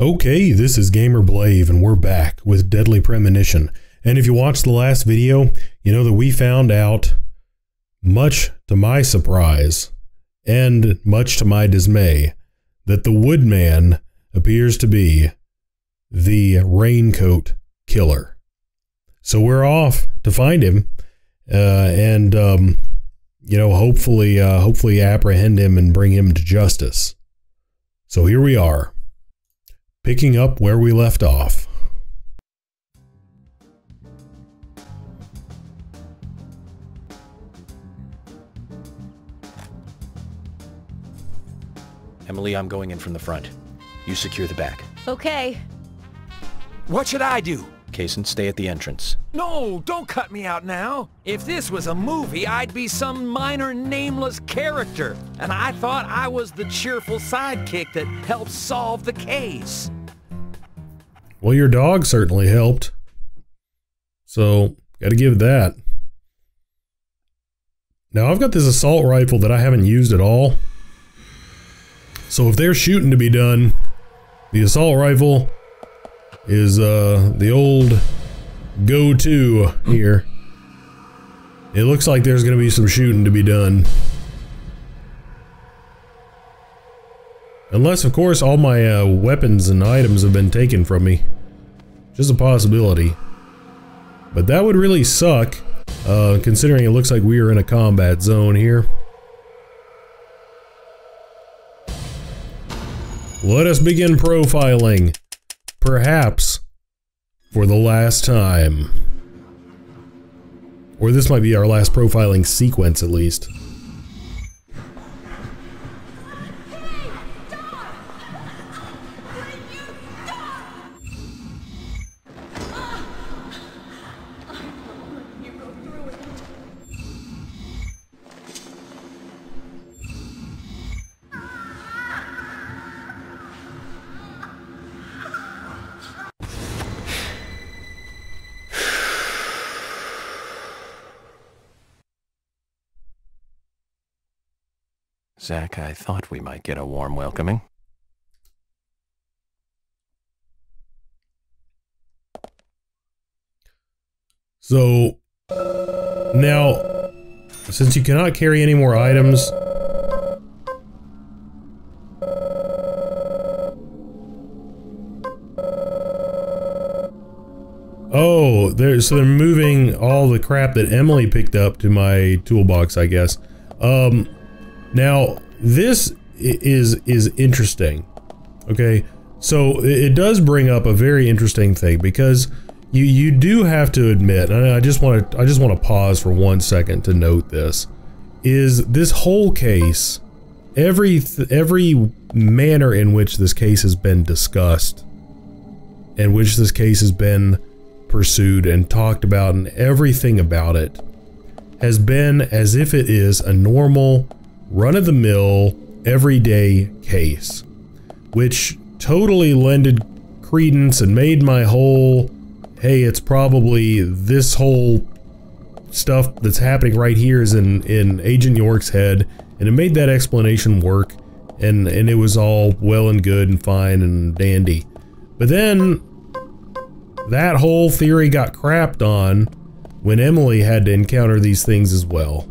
Okay, this is GamerBlave and we're back with Deadly Premonition. And if you watched the last video, you know that we found out, much to my surprise and much to my dismay, that the Woodman appears to be the Raincoat Killer. So we're off to find him and you know, hopefully apprehend him and bring him to justice. So here we are, picking up where we left off. Emily, I'm going in from the front. You secure the back. Okay. What should I do? Kaysen, stay at the entrance. No, don't cut me out now. If this was a movie, I'd be some minor nameless character. And I thought I was the cheerful sidekick that helps solve the case. Well, your dog certainly helped. So, gotta give that. Now, I've got this assault rifle that I haven't used at all. So if there's shooting to be done, the assault rifle is the old go-to here. It looks like there's going to be some shooting to be done. Unless, of course, all my weapons and items have been taken from me. Just a possibility. But that would really suck, considering it looks like we are in a combat zone here. Let us begin profiling. Perhaps for the last time. Or this might be our last profiling sequence, at least. Zach, I thought we might get a warm welcoming. So, now, since you cannot carry any more items, oh, so they're moving all the crap that Emily picked up to my toolbox, I guess. Now, this is interesting, okay? So, it does bring up a very interesting thing, because you do have to admit, and I just want to pause for 1 second to note this, is this whole case, every manner in which this case has been discussed, in which this case has been pursued and talked about, and everything about it, has been as if it is a normal, run-of-the-mill, everyday case, which totally lended credence and made my whole, hey, it's probably this whole stuff that's happening right here is in Agent York's head, and it made that explanation work, and it was all well and good and fine and dandy. But then, that whole theory got crapped on when Emily had to encounter these things as well.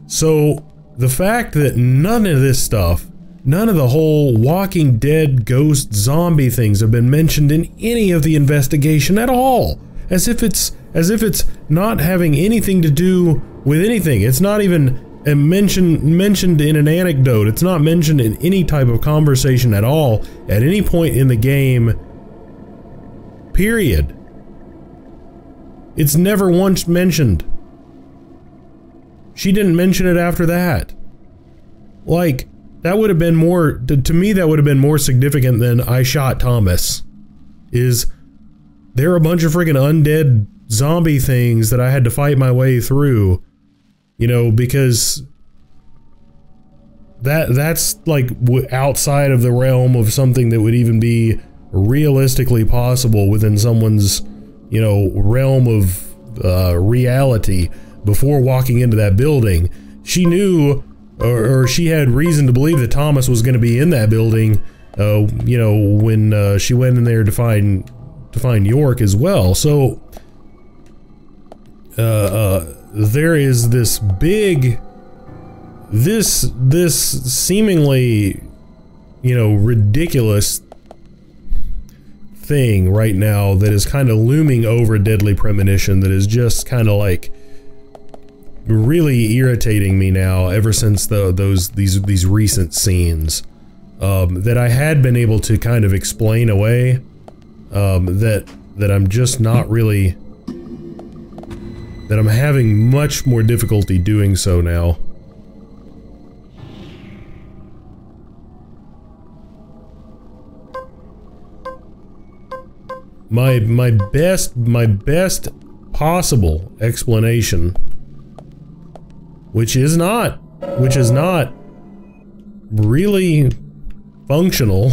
So, the fact that none of this stuff, none of the whole Walking Dead ghost zombie things have been mentioned in any of the investigation at all, as if it's not having anything to do with anything. It's not even mentioned in an anecdote. It's not mentioned in any type of conversation at all at any point in the game. Period. It's never once mentioned. She didn't mention it after that. Like, that would have been more, to me that would have been more significant than I shot Thomas. Is there are a bunch of freaking undead zombie things that I had to fight my way through, you know, because that's like outside of the realm of something that would even be realistically possible within someone's, you know, realm of reality. Before walking into that building, she knew or she had reason to believe that Thomas was going to be in that building, you know, when she went in there to find York as well. So there is this big, this seemingly, you know, ridiculous thing right now that is kind of looming over Deadly Premonition, that is just kind of like really irritating me now ever since these recent scenes, that I had been able to kind of explain away, that I'm just not really, that I'm having much more difficulty doing so now. My best possible explanation, which is not really functional,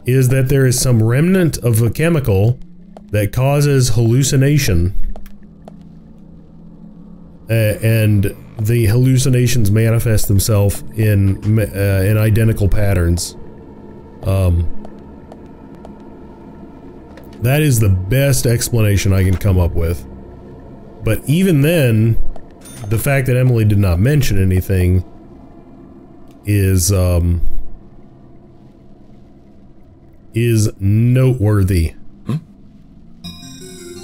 is that there is some remnant of a chemical that causes hallucination, and the hallucinations manifest themselves in identical patterns. That is the best explanation I can come up with. But even then, the fact that Emily did not mention anything is noteworthy,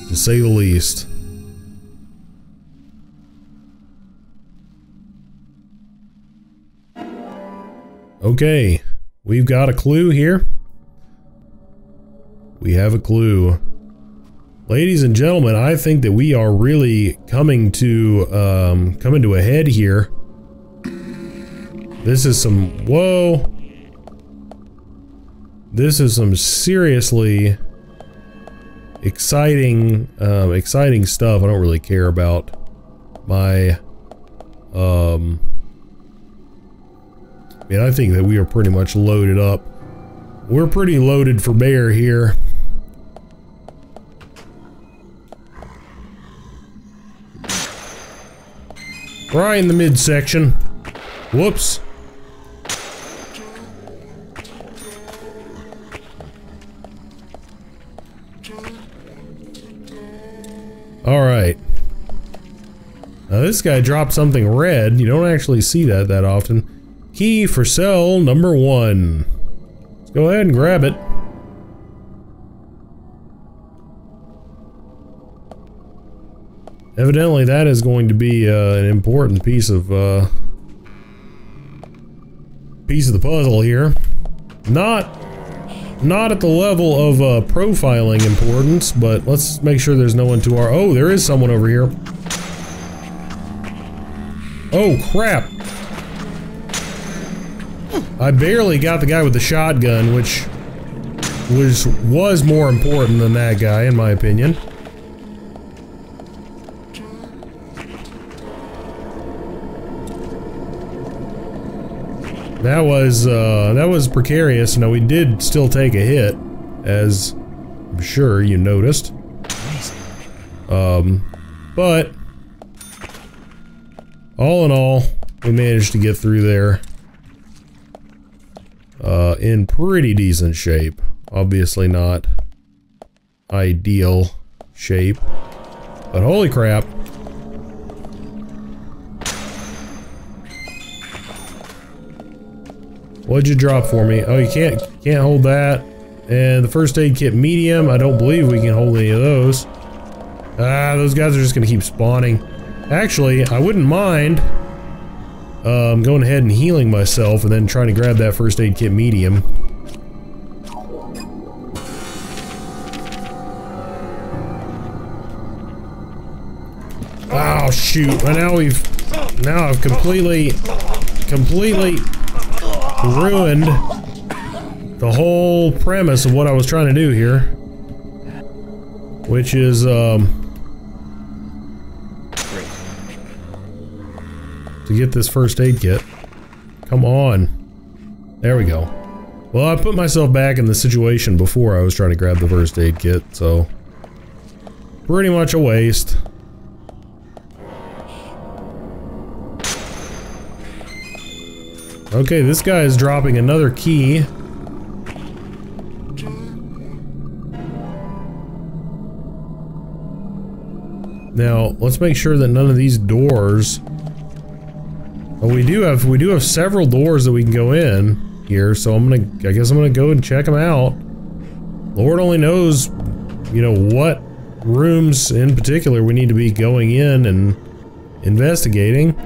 to say the least. Okay, we've got a clue here. We have a clue. Ladies and gentlemen, I think that we are really coming to a head here. This is some, whoa. This is some seriously exciting stuff. I don't really care about my, I mean, I think that we are pretty much loaded up. We're pretty loaded for bear here. Right in the midsection. Whoops. Alright. Now this guy dropped something red. You don't actually see that often. Key for cell number 1. Let's go ahead and grab it. Evidently that is going to be an important piece of the puzzle here. Not at the level of profiling importance, but let's make sure there's no one to our— oh, there is someone over here. Oh crap! I barely got the guy with the shotgun, which was more important than that guy, in my opinion. That was precarious. Now, we did still take a hit, as I'm sure you noticed. But all in all, we managed to get through there in pretty decent shape. Obviously not ideal shape, but holy crap. What'd you drop for me? Oh, you can't hold that. And the first aid kit medium, I don't believe we can hold any of those. Ah, those guys are just gonna keep spawning. Actually, I wouldn't mind going ahead and healing myself and then trying to grab that first aid kit medium. Oh shoot, now I've completely ruined the whole premise of what I was trying to do here, which is to get this first aid kit. Come on. There we go. Well, I put myself back in the situation before I was trying to grab the first aid kit, so pretty much a waste. Okay, this guy is dropping another key. Now, let's make sure that none of these doors... Oh, we do have several doors that we can go in here, so I guess I'm gonna go and check them out. Lord only knows, you know, what rooms in particular we need to be going in and investigating.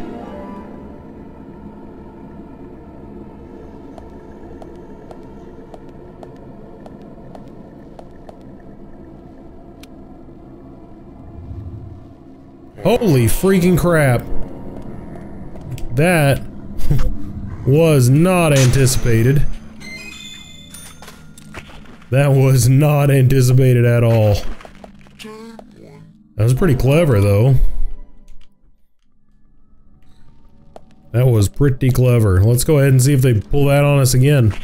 Holy freaking crap. That was not anticipated. That was not anticipated at all. That was pretty clever, though. That was pretty clever. Let's go ahead and see if they pull that on us again.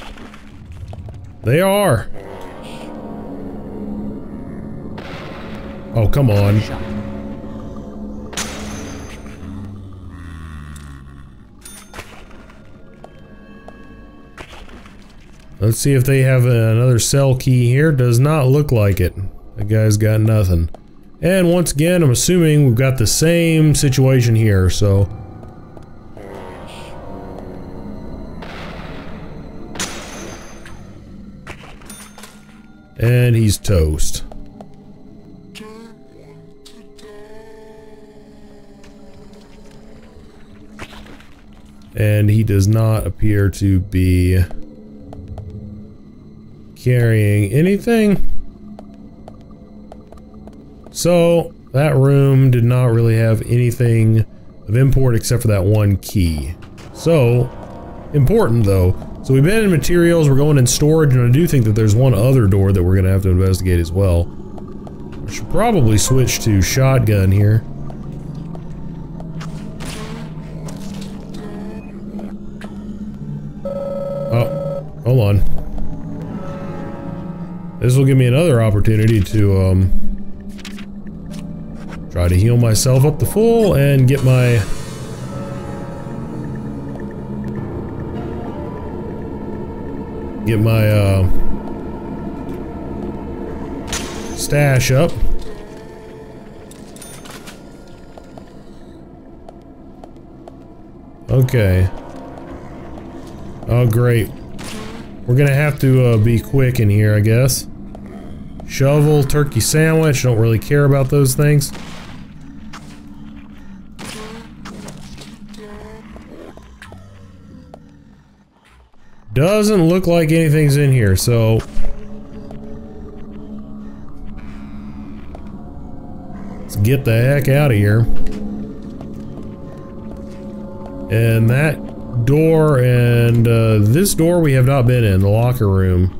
They are. Oh, come on. Let's see if they have another cell key here. Does not look like it. That guy's got nothing. And once again, I'm assuming we've got the same situation here, so... And he's toast. And he does not appear to be carrying anything. So that room did not really have anything of import except for that one key. So important though. So we've been in materials, we're going in storage, and I do think that there's one other door that we're gonna have to investigate as well. I should probably switch to shotgun here. Oh, hold on. This will give me another opportunity to, try to heal myself up to full and get my... stash up. Okay. Oh, great. We're gonna have to be quick in here, I guess. Shovel, turkey sandwich, don't really care about those things. Doesn't look like anything's in here, so... let's get the heck out of here. And that door and this door we have not been in, the locker room.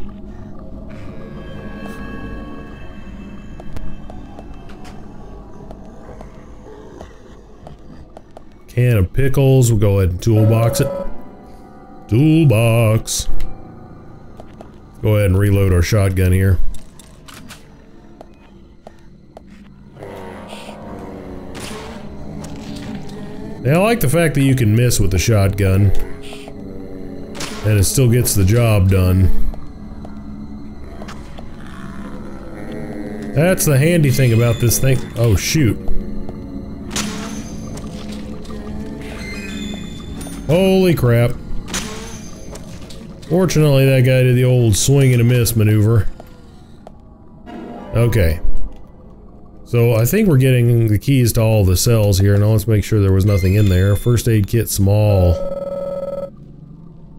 Can of pickles, we'll go ahead and toolbox it. Toolbox. Go ahead and reload our shotgun here. Now I like the fact that you can miss with the shotgun. And it still gets the job done. That's the handy thing about this thing. Oh shoot. Holy crap. Fortunately, that guy did the old swing and a miss maneuver. Okay. So, I think we're getting the keys to all the cells here. Now let's make sure there was nothing in there. First aid kit, small.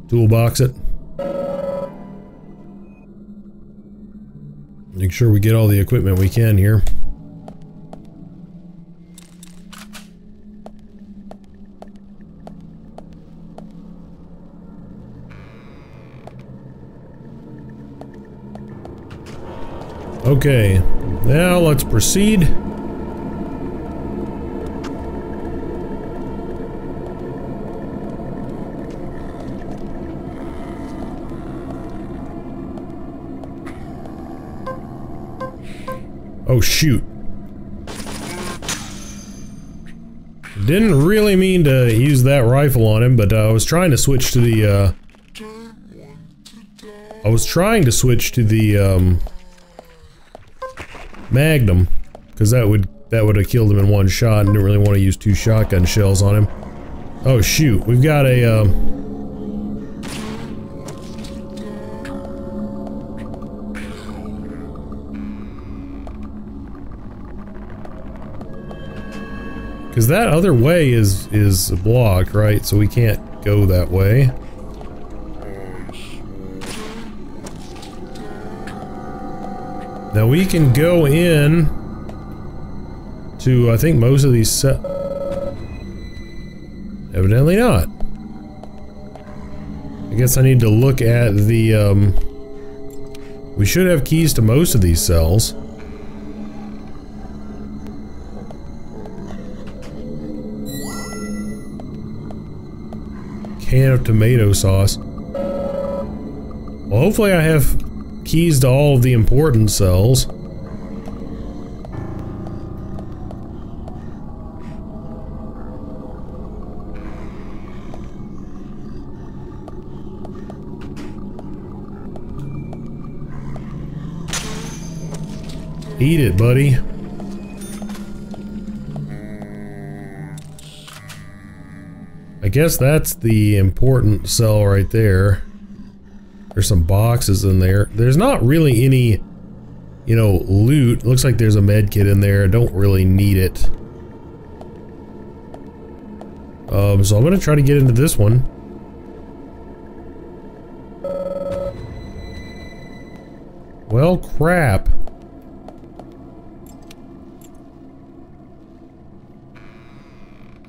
Toolbox it. Make sure we get all the equipment we can here. Okay, now let's proceed. Oh shoot. Didn't really mean to use that rifle on him, but I was trying to switch to the, Magnum, because that would have killed him in one shot, and didn't really want to use 2 shotgun shells on him. Oh shoot, we've got a, because that other way is blocked, right? So we can't go that way. Now we can go in to, I think, most of these evidently not. I guess I need to look at the, we should have keys to most of these cells. Can of tomato sauce. Well, hopefully I have keys to all of the important cells. Eat it, buddy. I guess that's the important cell right there. There's some boxes in there. There's not really any, you know, loot. Looks like there's a med kit in there. I don't really need it. So I'm gonna try to get into this one. Well, crap.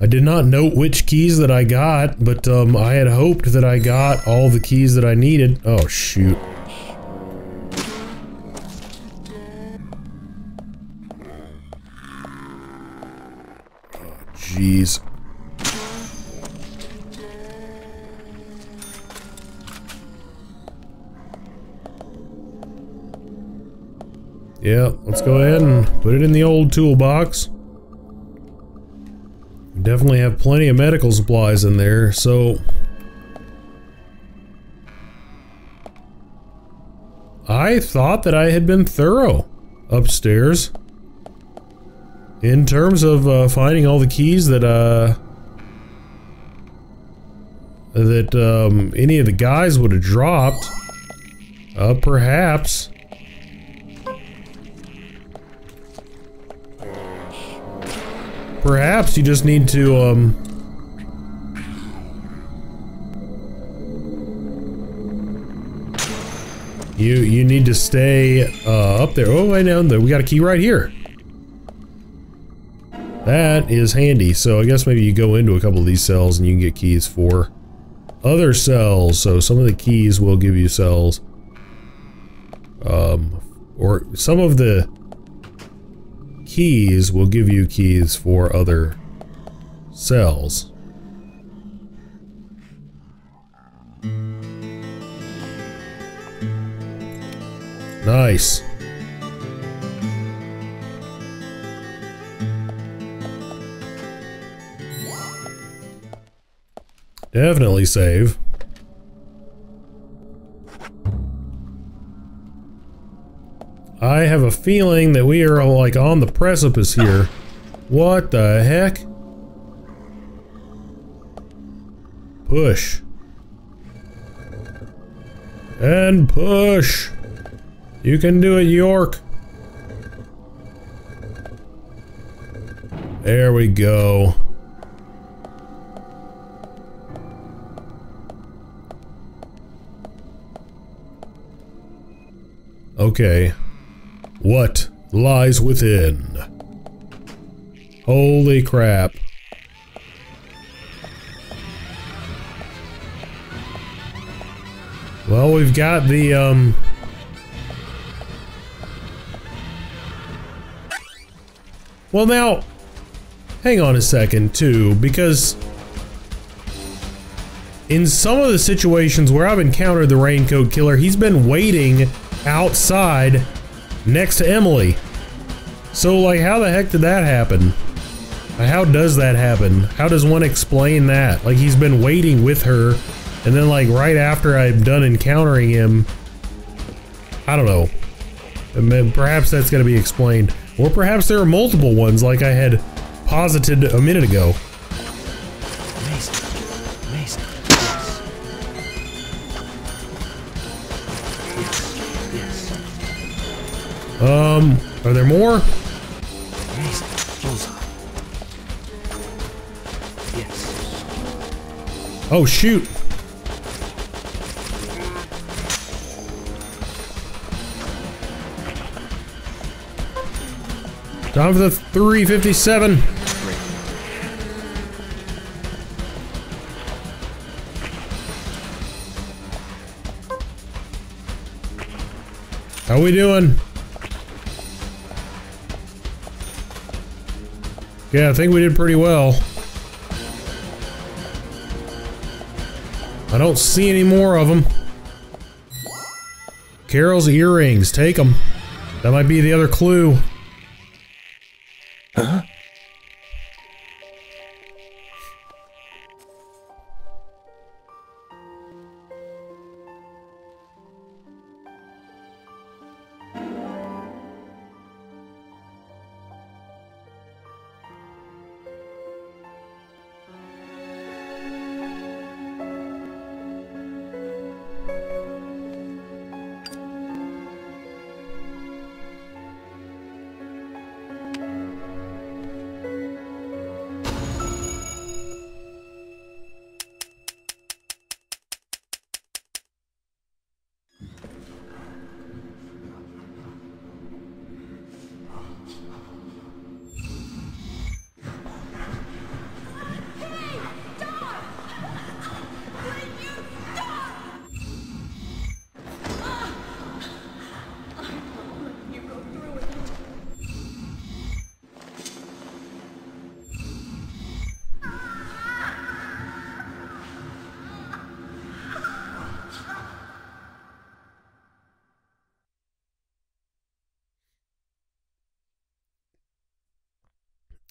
I did not note which keys that I got, but I had hoped that I got all the keys that I needed. Oh, shoot. Oh, jeez. Yeah, let's go ahead and put it in the old toolbox. Definitely have plenty of medical supplies in there, so I thought that I had been thorough upstairs in terms of finding all the keys that any of the guys would have dropped. Perhaps. Perhaps you just need to, you need to stay, up there. Oh, wait, no, we got a key right here. That is handy, so I guess maybe you go into a couple of these cells and you can get keys for other cells, so some of the keys will give you cells. Or some of the keys will give you keys for other cells. Nice. Definitely save. I have a feeling that we are like on the precipice here. What the heck? Push. And push. You can do it, York. There we go. Okay. What lies within? Holy crap. Well, we've got the, well, now, hang on a second, too, because in some of the situations where I've encountered the Raincoat Killer, he's been waiting outside next to Emily. So, like, how the heck did that happen? How does that happen? How does one explain that? Like, he's been waiting with her, and then, like, right after I'm done encountering him, I don't know. Perhaps that's gonna be explained. Or perhaps there are multiple ones, like I had posited a minute ago. Amazing. Amazing. Yes. Are there more? Amazing. Bullseye. Yes. Oh, shoot. Time for the 357. How we doing? Yeah, I think we did pretty well. I don't see any more of them. Carol's earrings, take them. That might be the other clue. Huh?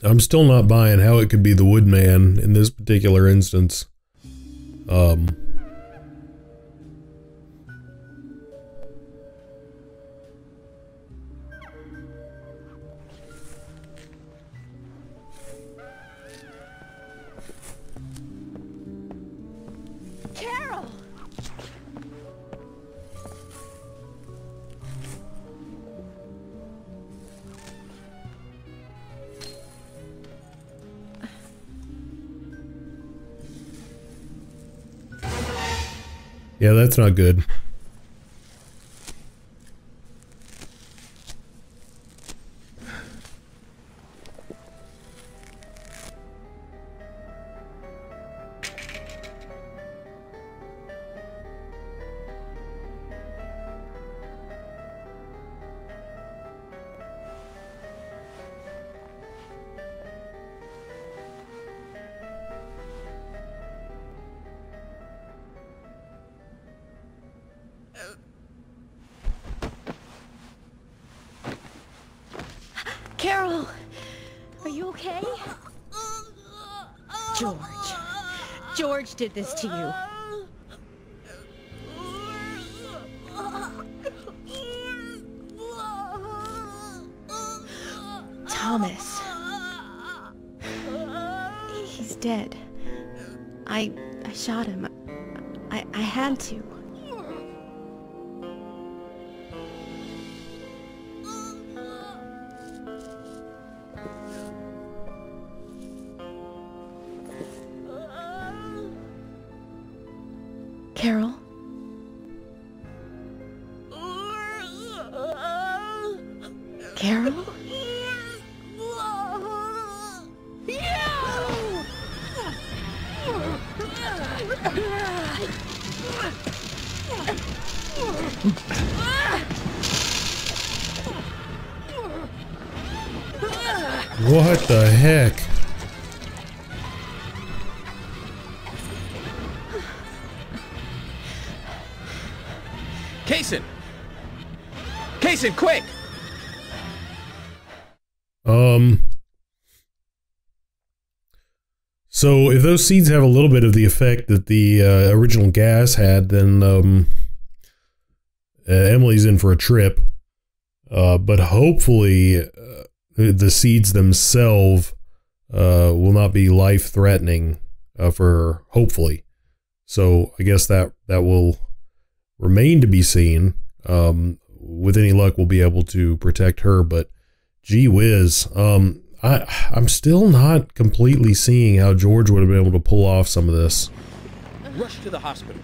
I'm still not buying how it could be the Woodman in this particular instance. Carol! Yeah, that's not good. Carol! Are you okay? George. George did this to you. Thomas. He's dead. I shot him. I had to. Carol? Carol? What the heck? Kaysen! Kaysen, quick! So if those seeds have a little bit of the effect that the original gas had, then Emily's in for a trip. But hopefully the seeds themselves will not be life-threatening for her, hopefully. So I guess that will remain to be seen. With any luck, we'll be able to protect her, but gee whiz. I'm still not completely seeing how George would have been able to pull off some of this. Rush to the hospital.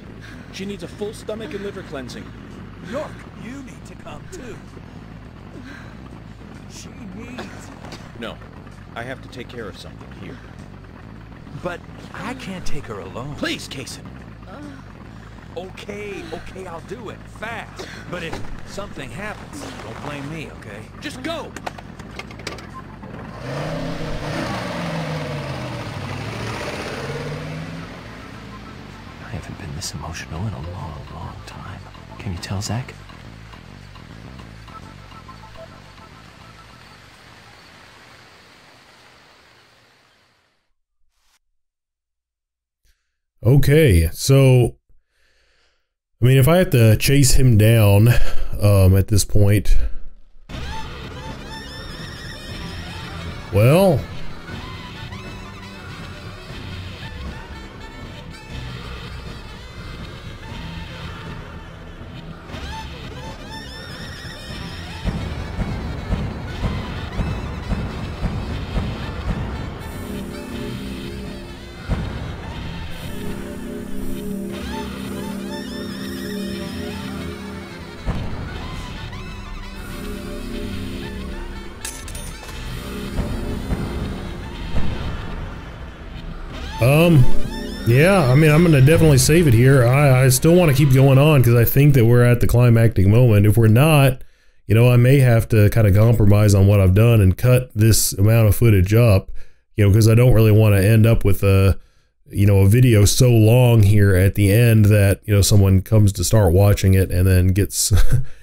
She needs a full stomach and liver cleansing. York, you need to come too. She needs... No, I have to take care of something here. But I can't take her alone. Please, Kaysen. Okay, I'll do it, fast. But if something happens, don't blame me, okay? Just go! I haven't been this emotional in a long, long time. Can you tell, Zach? Okay, so I mean, if I have to chase him down at this point, well, yeah, I mean, I'm gonna definitely save it here. I still want to keep going on because I think that we're at the climactic moment. If we're not, you know, I may have to kind of compromise on what I've done and cut this amount of footage up, you know, because I don't really want to end up with a, you know, a video so long here at the end that, you know, someone comes to start watching it and then gets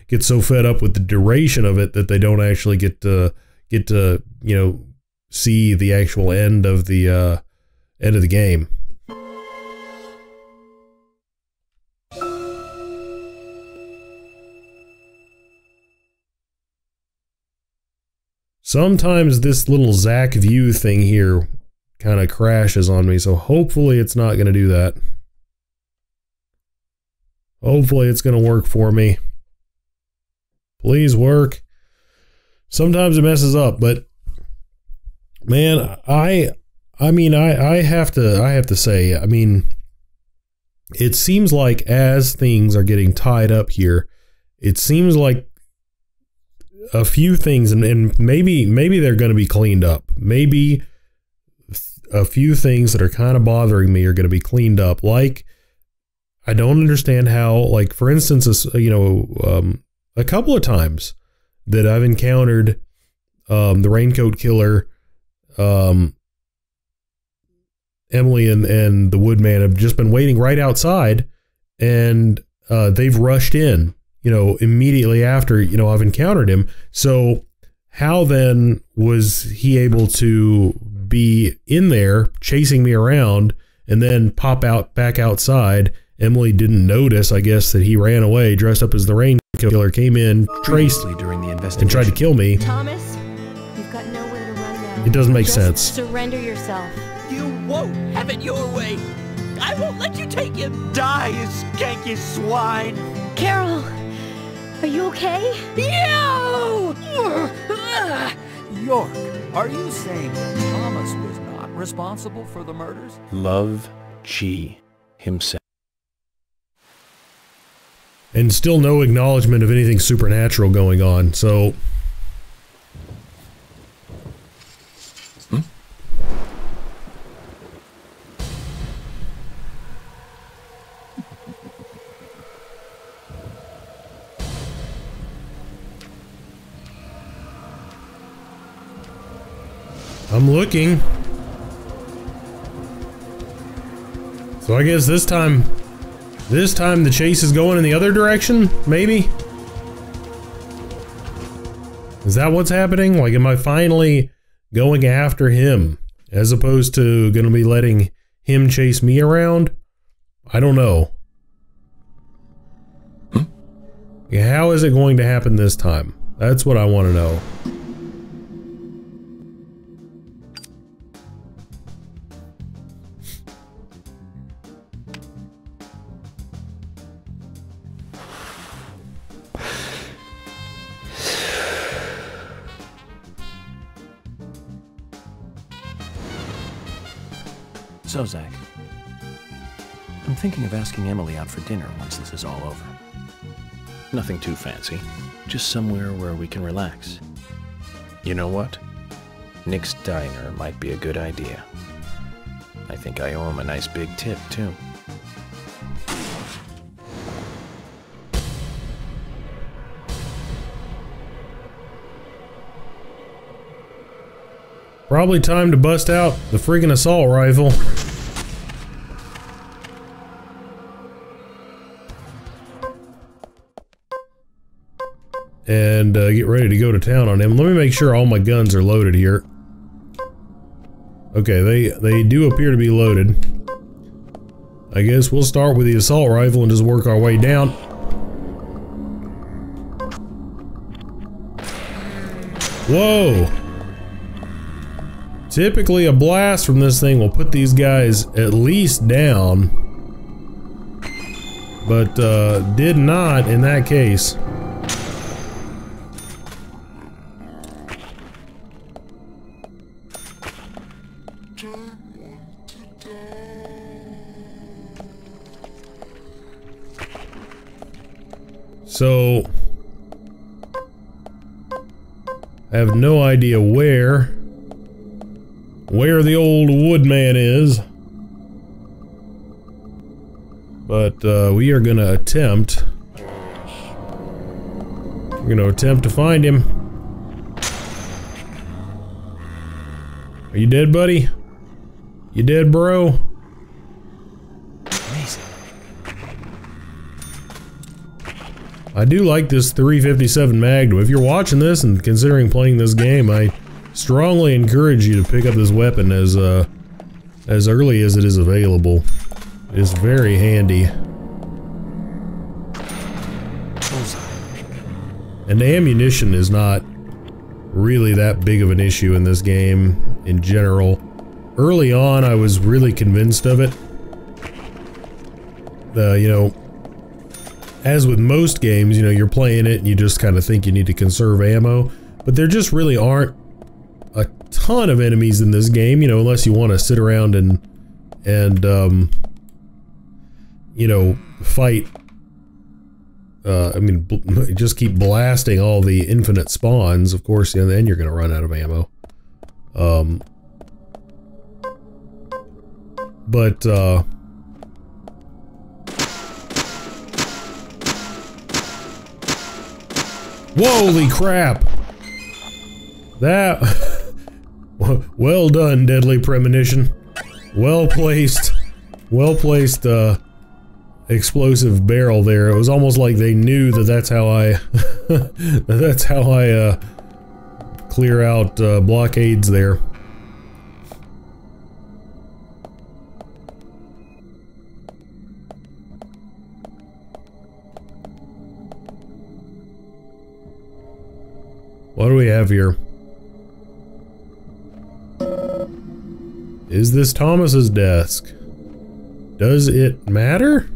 gets so fed up with the duration of it that they don't actually get to you know, see the actual end of the game. Sometimes this little Zach view thing here kind of crashes on me, so hopefully it's not going to do that. Hopefully it's going to work for me. Please work. Sometimes it messes up, but man, I mean, I have to say, I mean, it seems like as things are getting tied up here, it seems like a few things, and maybe they're going to be cleaned up. Maybe a few things that are kind of bothering me are going to be cleaned up. Like, I don't understand how, like, for instance, you know, a couple of times that I've encountered the Raincoat Killer, Emily and the Woodman have just been waiting right outside, and they've rushed in, you know, immediately after, you know, I've encountered him. So how then was he able to be in there chasing me around and then pop out back outside? Emily didn't notice, I guess, that he ran away dressed up as the Raincoat Killer, came in, traced, during the investigation, and tried to kill me. Thomas, you've got nowhere to run now. It doesn't make Just sense. surrender yourself. You won't have it your way. I won't let you take him. Die, you skanky swine. Carol, are you okay? You! York, are you saying Thomas was not responsible for the murders? Love G himself. And still no acknowledgement of anything supernatural going on, so... I'm looking. So I guess this time the chase is going in the other direction, maybe? Is that what's happening? Like, am I finally going after him? as opposed to gonna be letting him chase me around? I don't know. How is it going to happen this time? That's what I want to know. So, Zach, I'm thinking of asking Emily out for dinner once this is all over. Nothing too fancy. Just somewhere where we can relax. You know what? Nick's Diner might be a good idea. I think I owe him a nice big tip, too. Probably time to bust out the freaking assault rifle. And get ready to go to town on him. Let me make sure all my guns are loaded here. Okay, they do appear to be loaded. I guess we'll start with the assault rifle and just work our way down. Whoa! Typically a blast from this thing will put these guys at least down. But did not in that case. So, I have no idea where the old woodman is, but we are gonna attempt. We're gonna attempt to find him. Are you dead, buddy? You dead, bro? I do like this 357 Magnum. If you're watching this and considering playing this game, I strongly encourage you to pick up this weapon as early as it is available. It's very handy. And the ammunition is not really that big of an issue in this game in general. Early on, I was really convinced of it. You know, as with most games, you know, you're playing it and you just kind of think you need to conserve ammo, but there just really aren't a ton of enemies in this game, you know, unless you want to sit around and you know, fight. I mean, just keep blasting all the infinite spawns, of course, and then you're going to run out of ammo. Holy crap! That... well done, Deadly Premonition. Well placed explosive barrel there. It was almost like they knew that that's how I... that's how I, clear out, blockades there. What do we have here? Is this Thomas's desk? Does it matter?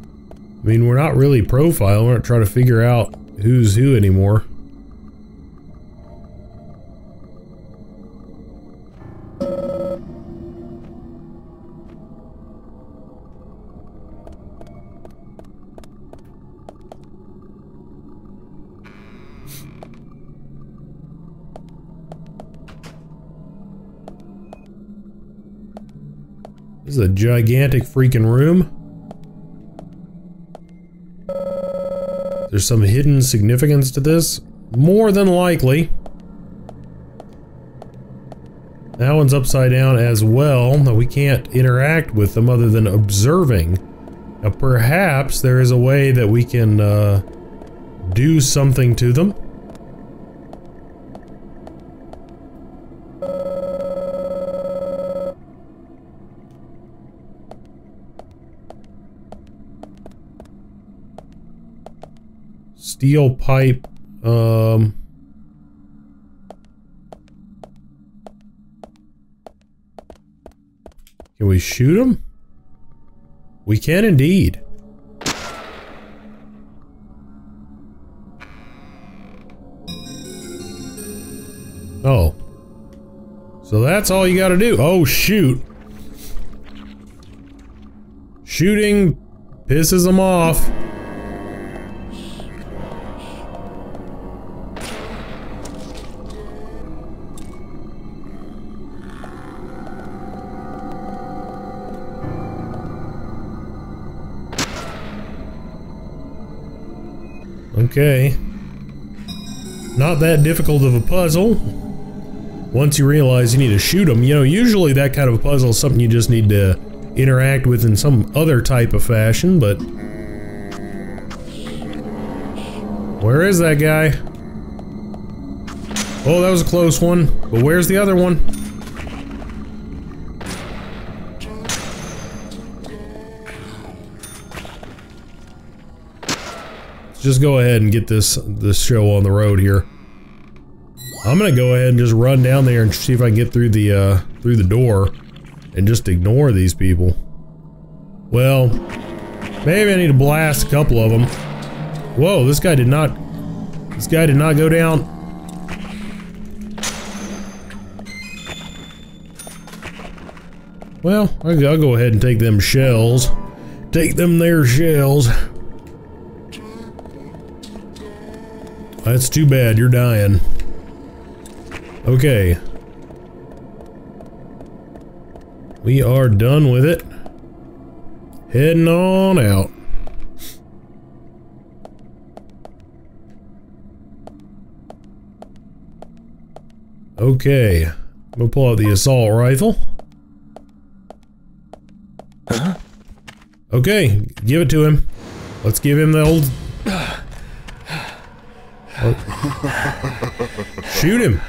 I mean, we're not really profiling. We're not trying to figure out who's who anymore. This is a gigantic freaking room. There's some hidden significance to this. More than likely. That one's upside down as well. We can't interact with them other than observing. Now perhaps there is a way that we can do something to them. Steel pipe. Can we shoot him? We can indeed. Oh. So that's all you gotta do. Oh, shoot. Shooting pisses them off. Okay. Not that difficult of a puzzle. Once you realize you need to shoot them, you know, usually that kind of a puzzle is something you just need to interact with in some other type of fashion, but... Where is that guy? Oh, that was a close one, but where's the other one? Let's just go ahead and get this show on the road here. I'm gonna go ahead and just run down there and see if I can get through the door and just ignore these people. Well, maybe I need to blast a couple of them. Whoa, this guy did not go down. Well, I'll go ahead and take them shells. Take them there shells. That's too bad, you're dying. Okay. We are done with it. Heading on out. Okay. I'm gonna pull out the assault rifle. Huh? Okay, give it to him. Let's give him the old... Shoot him.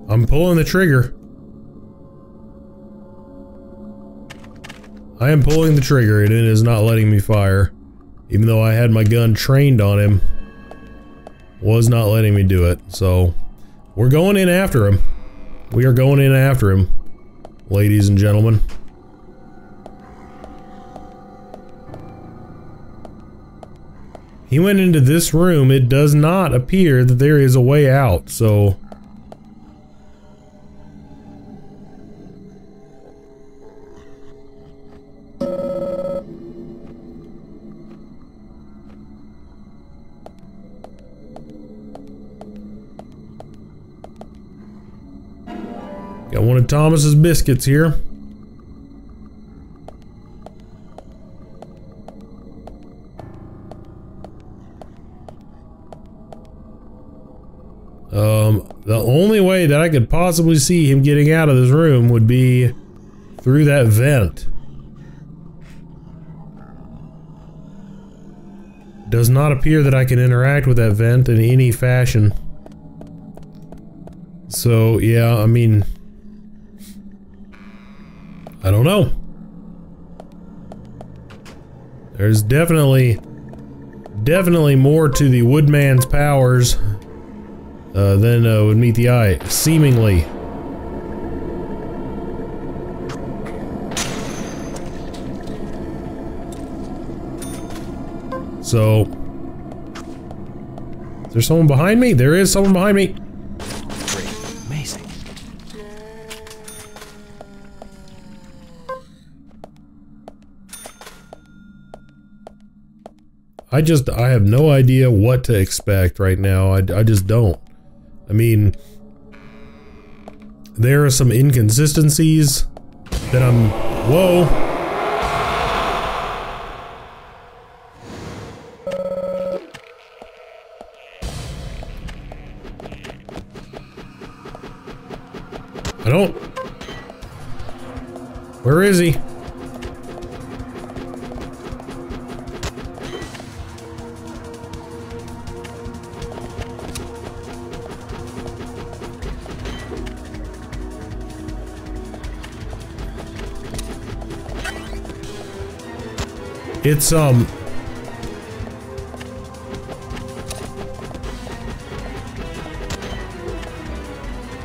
I'm pulling the trigger. I am pulling the trigger and it is not letting me fire. Even though I had my gun trained on him. Was not letting me do it. So, we're going in after him. We are going in after him. Ladies and gentlemen. He went into this room. It does not appear that there is a way out, so... Got one of Thomas's biscuits here. The only way that I could possibly see him getting out of this room would be through that vent. Does not appear that I can interact with that vent in any fashion. So, yeah, I mean... I don't know. There's definitely more to the woodman's powers than would meet the eye, seemingly. So, is there someone behind me? There is someone behind me. Great. Amazing. I have no idea what to expect right now. I just don't. I mean, there are some inconsistencies that I'm... Whoa! I don't... Where is he? It's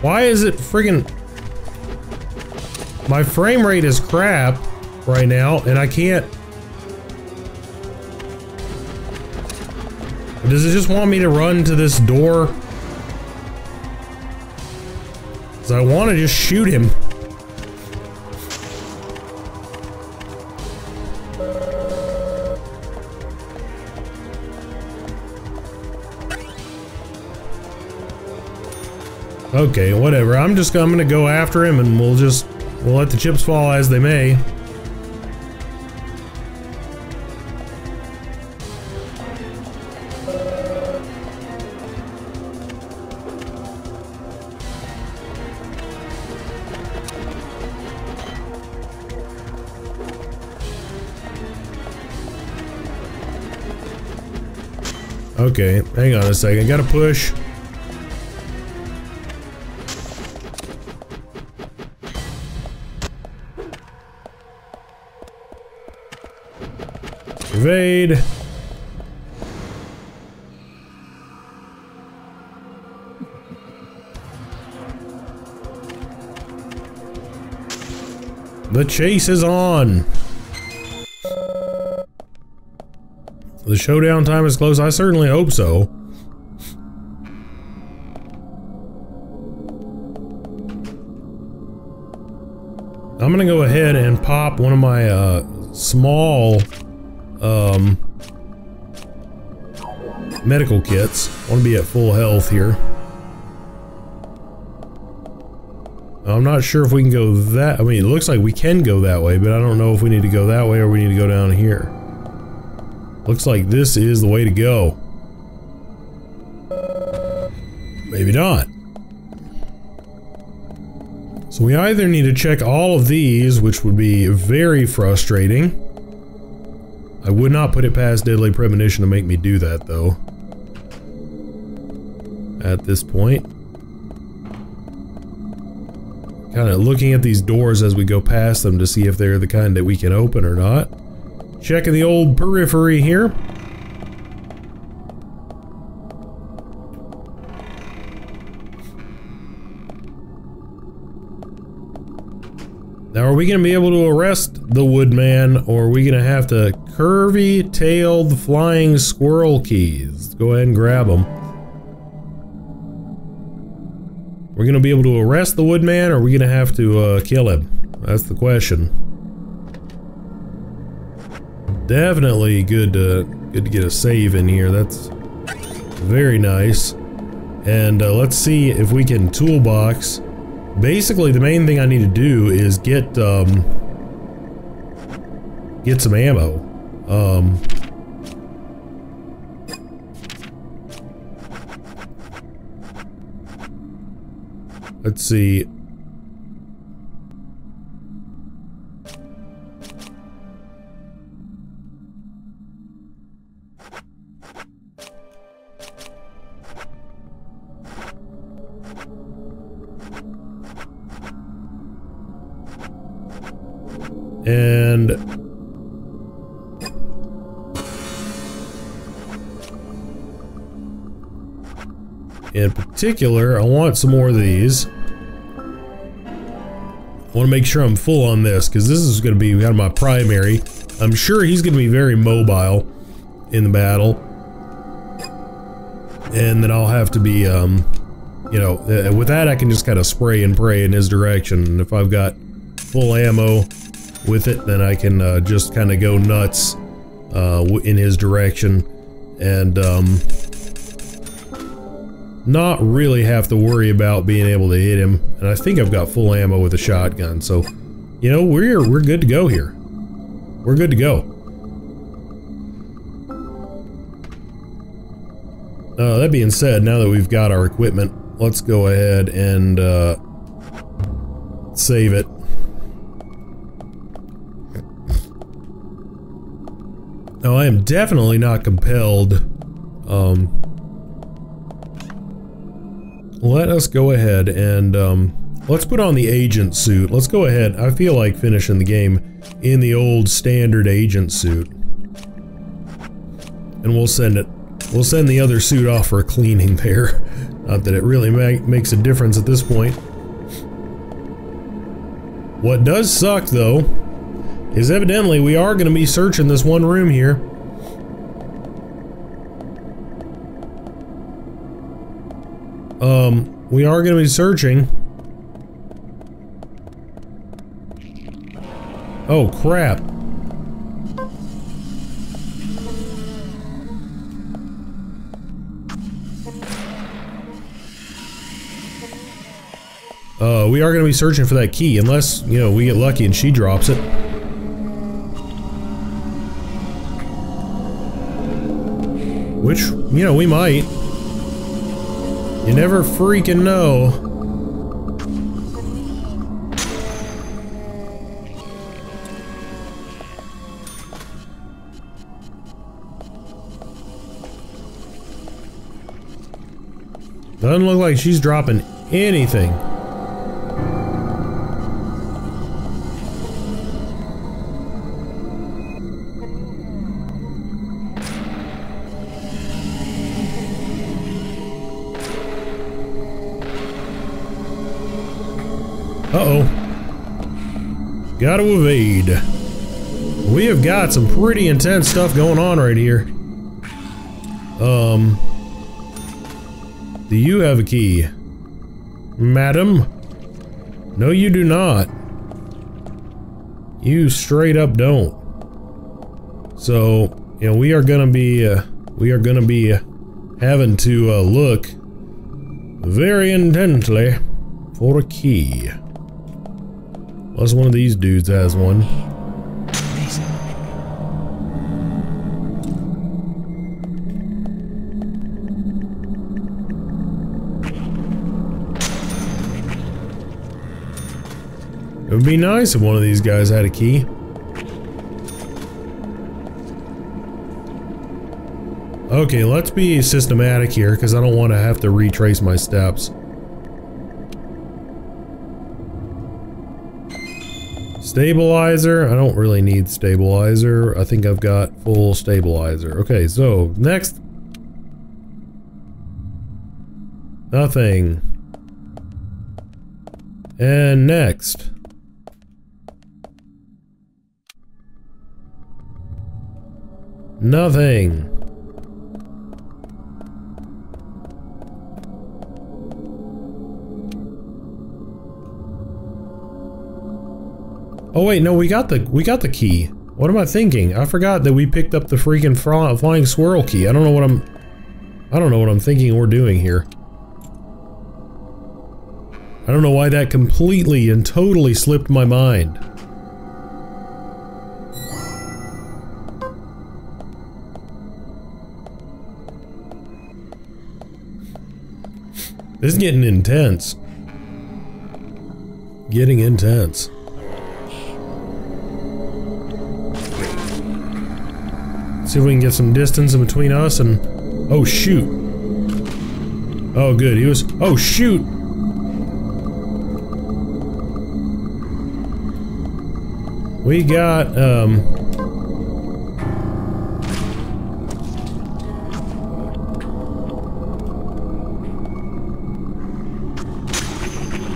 Why is it friggin'... My frame rate is crap right now, and I can't... Does it just want me to run to this door? Because I want to just shoot him. Okay, whatever. I'm gonna go after him and we'll let the chips fall as they may. Okay, hang on a second. Gotta push. Evade. The chase is on. The showdown time is close. I certainly hope so. I'm gonna go ahead and pop one of my small medical kits. I want to be at full health here. I'm not sure if we can go that... I mean, it looks like we can go that way, but I don't know if we need to go that way or we need to go down here. Looks like this is the way to go. Maybe not. So we either need to check all of these, which would be very frustrating. I would not put it past Deadly Premonition to make me do that, though. At this point. Kind of looking at these doors as we go past them to see if they're the kind that we can open or not. Checking the old periphery here. Now, are we going to be able to arrest the Woodman, or are we going to have to curvy-tailed flying squirrel keys? Let's go ahead and grab them. We're going to be able to arrest the Woodman, or are we going to have to kill him? That's the question. Definitely good to get a save in here. That's very nice. And let's see if we can toolbox. Basically, the main thing I need to do is get some ammo. Let's see. And in particular, I want some more of these. I want to make sure I'm full on this, because this is going to be kind of my primary. I'm sure he's going to be very mobile in the battle. And then I'll have to be, you know, with that I can just kind of spray and pray in his direction. And if I've got full ammo with it, then I can just kind of go nuts in his direction. And not really have to worry about being able to hit him. And I think I've got full ammo with a shotgun, so you know, we're good to go here. We're good to go. That being said, now that we've got our equipment, let's go ahead and save it. Now, I am definitely not compelled. Let us go ahead and let's put on the agent suit. Let's go ahead. I feel like finishing the game in the old standard agent suit. And we'll send it. We'll send the other suit off for a cleaning there. Not that it really makes a difference at this point. What does suck, though, is evidently we are going to be searching this one room here. We are going to be searching. Oh, crap. We are going to be searching for that key, unless, you know, we get lucky and she drops it. Which, you know, we might. You never freaking know. Doesn't look like she's dropping anything. Uh-oh. Gotta evade. We have got some pretty intense stuff going on right here. Do you have a key? Madam? No, you do not. You straight up don't. So, you know, we are gonna be having to look very intently for a key. Unless one of these dudes has one. It would be nice if one of these guys had a key. Okay, let's be systematic here, because I don't want to have to retrace my steps. Stabilizer. I don't really need stabilizer. I think I've got full stabilizer. Okay, so next. Nothing. And next. Nothing. Oh wait, no, we got the key. What am I thinking? I forgot that we picked up the freaking flying squirrel key. I don't know what I'm thinking or doing here. I don't know why that completely and totally slipped my mind. This is getting intense. Getting intense. See if we can get some distance in between us and... Oh, shoot. Oh, good. He was... Oh, shoot! We got,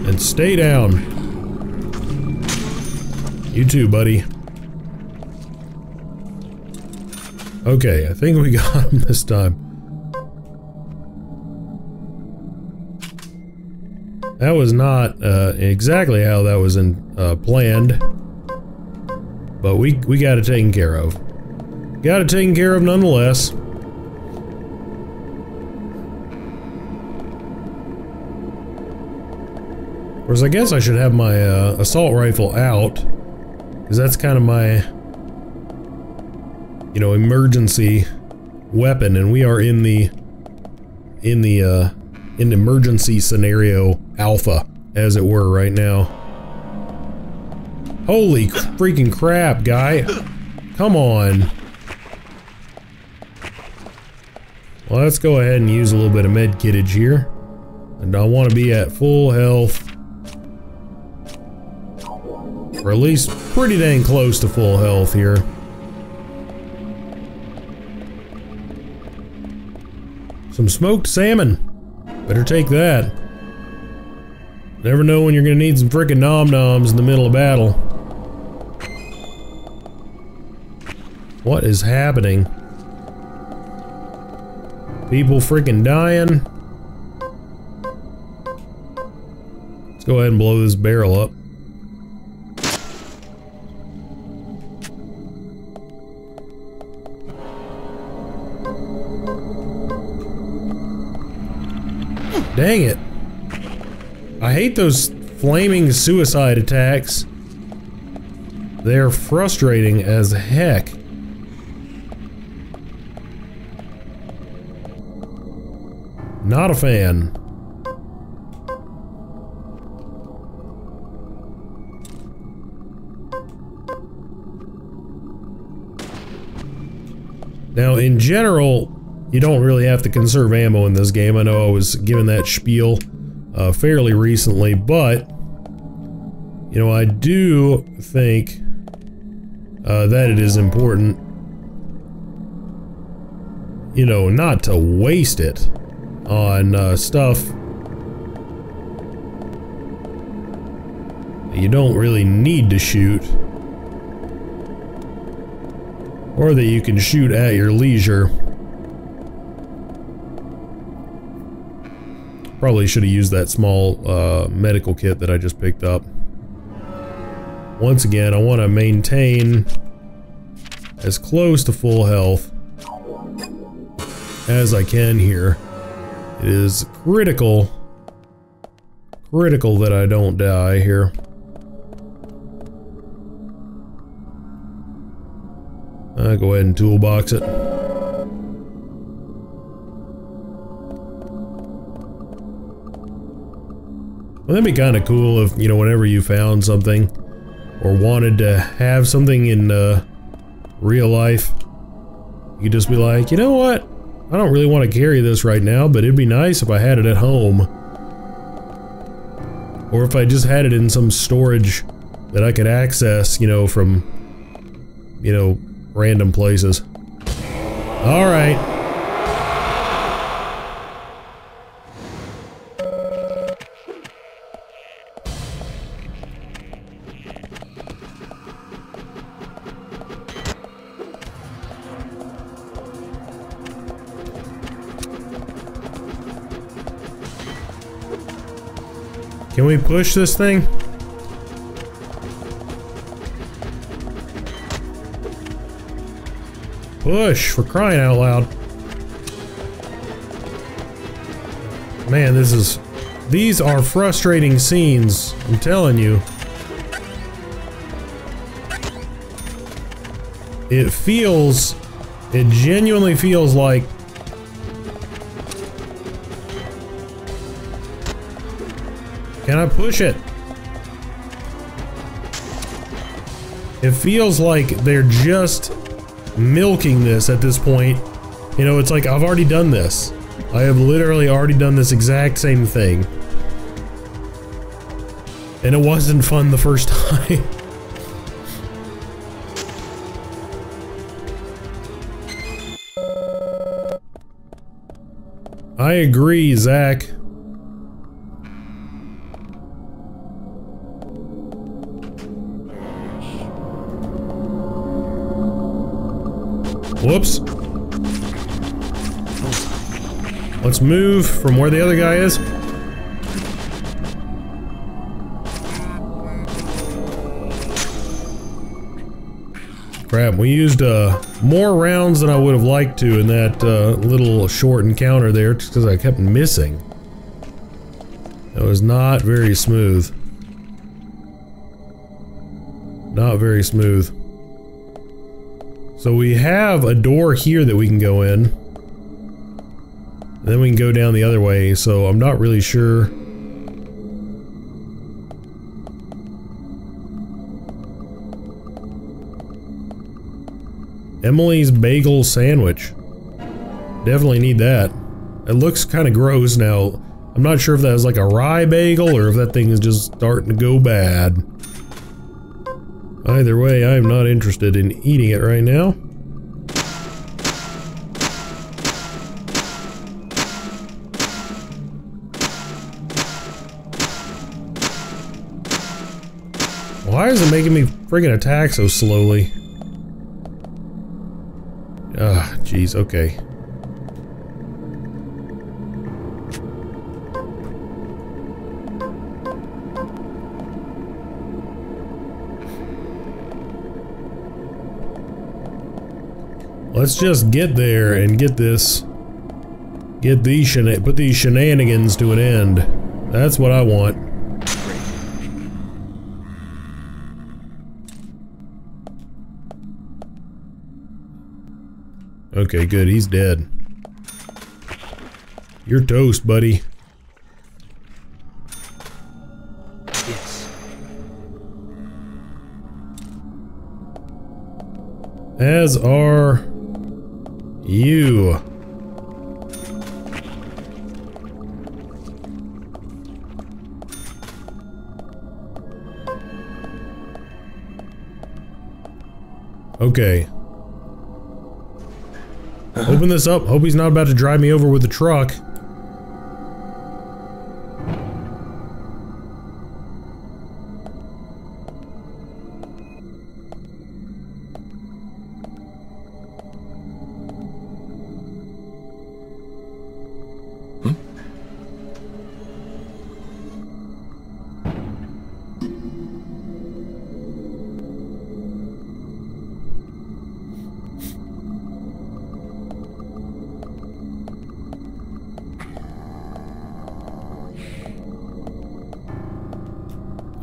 And stay down. You too, buddy. Okay, I think we got him this time. That was not exactly how that was planned, but we got it taken care of. Got it taken care of nonetheless. Of course, I guess I should have my assault rifle out, because that's kind of my, you know, emergency weapon, and we are in the emergency scenario alpha, as it were, right now. Holy freaking crap, guy! Come on. Well, let's go ahead and use a little bit of med kittage here, and I want to be at full health, or at least pretty dang close to full health here. Some smoked salmon. Better take that. Never know when you're gonna need some frickin' nom-noms in the middle of battle. What is happening? People frickin' dying. Let's go ahead and blow this barrel up. Dang it. I hate those flaming suicide attacks. They're frustrating as heck. Not a fan. Now, in general, you don't really have to conserve ammo in this game. I know I was given that spiel fairly recently, but you know, I do think that it is important, you know, not to waste it on stuff that you don't really need to shoot, or that you can shoot at your leisure. Probably should have used that small medical kit that I just picked up. Once again, I want to maintain as close to full health as I can here. It is critical that I don't die here. I'll go ahead and toolbox it. Well, that'd be kind of cool if, you know, whenever you found something or wanted to have something in real life, you could just be like, you know what? I don't really want to carry this right now, but it'd be nice if I had it at home. Or if I just had it in some storage that I could access, you know, from, you know, random places. All right. Can we push this thing? Push, for crying out loud. Man, these are frustrating scenes, I'm telling you. It genuinely feels like can I push it? It feels like they're just milking this at this point. You know, it's like I've already done this. I have literally already done this exact same thing. And it wasn't fun the first time. I agree, Zach. Whoops. Let's move from where the other guy is. Crap, we used more rounds than I would have liked to in that little short encounter there, just because I kept missing. That was not very smooth. Not very smooth. So we have a door here that we can go in. And then we can go down the other way, so I'm not really sure. Emily's bagel sandwich. Definitely need that. It looks kind of gross now. I'm not sure if that was like a rye bagel or if that thing is just starting to go bad. Either way, I am not interested in eating it right now. Why is it making me friggin' attack so slowly? Ah, jeez, okay. Let's just get there and get this. Get these put these shenanigans to an end. That's what I want. Okay, good. He's dead. You're toast, buddy. Yes. As are you. Okay. Open this up. Hope he's not about to drive me over with the truck.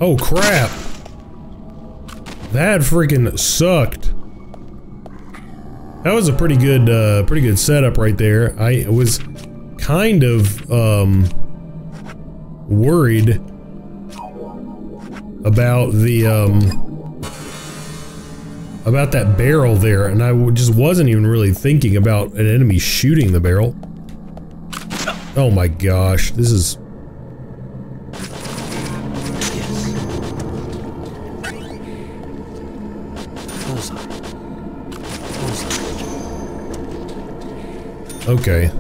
Oh crap! That freaking sucked. That was a pretty good setup right there. I was kind of worried about the about that barrel there, and I just wasn't even really thinking about an enemy shooting the barrel. Oh my gosh, this is. Okay.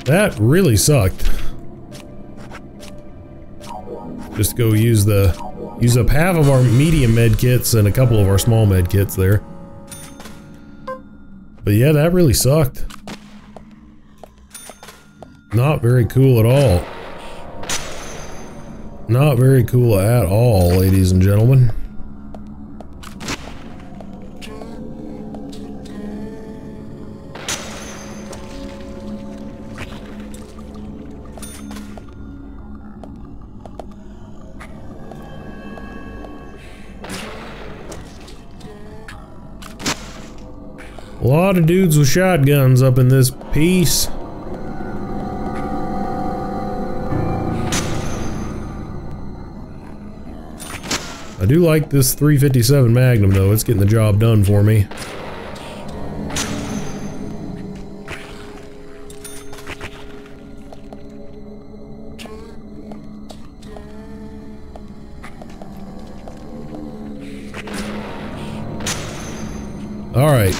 That really sucked. Just go use up half of our medium med kits and a couple of our small med kits there. But yeah, that really sucked. Not very cool at all. Not very cool at all, ladies and gentlemen. A lot of dudes with shotguns up in this piece. I do like this 357 Magnum though, it's getting the job done for me. Alright.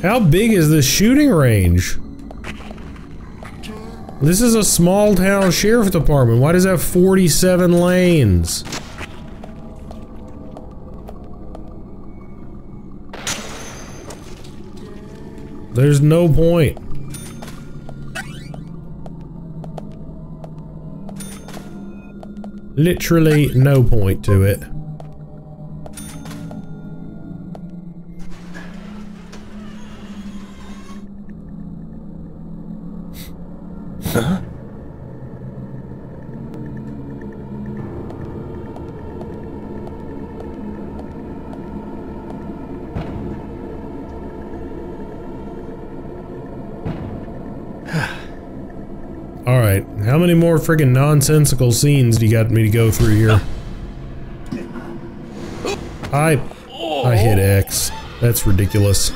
How big is this shooting range? This is a small town sheriff department. Why does it have 47 lanes? There's no point. Literally no point to it. Huh? Alright, how many more friggin' nonsensical scenes do you got me to go through here? I hit X. That's ridiculous.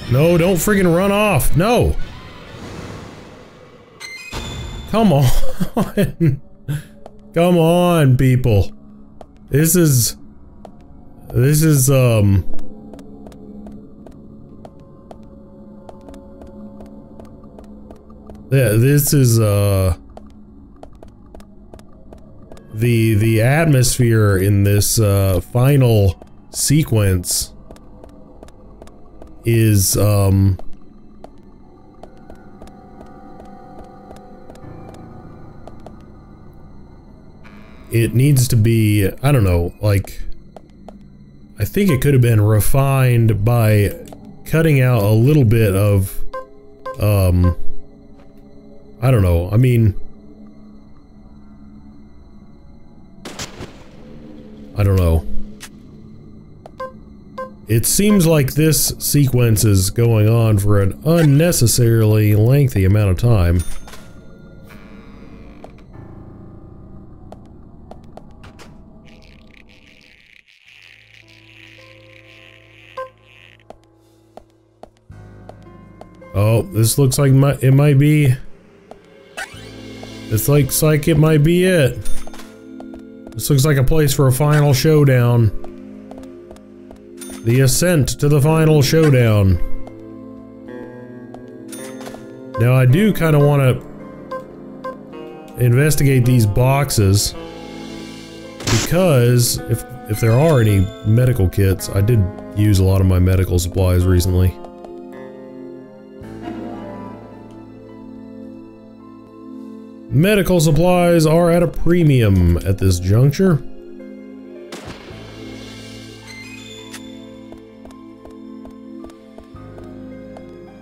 No, don't friggin' run off. No. Come on. Come on, people. This is yeah, this is the atmosphere in this final sequence is it needs to be, I don't know, like, I think it could have been refined by cutting out a little bit of I don't know, I mean, I don't know. It seems like this sequence is going on for an unnecessarily lengthy amount of time. Oh, this looks like it might be... This looks like it might be it. This looks like a place for a final showdown. The ascent to the final showdown. Now I do kind of want to investigate these boxes, because if there are any medical kits, I did use a lot of my medical supplies recently. Medical supplies are at a premium at this juncture.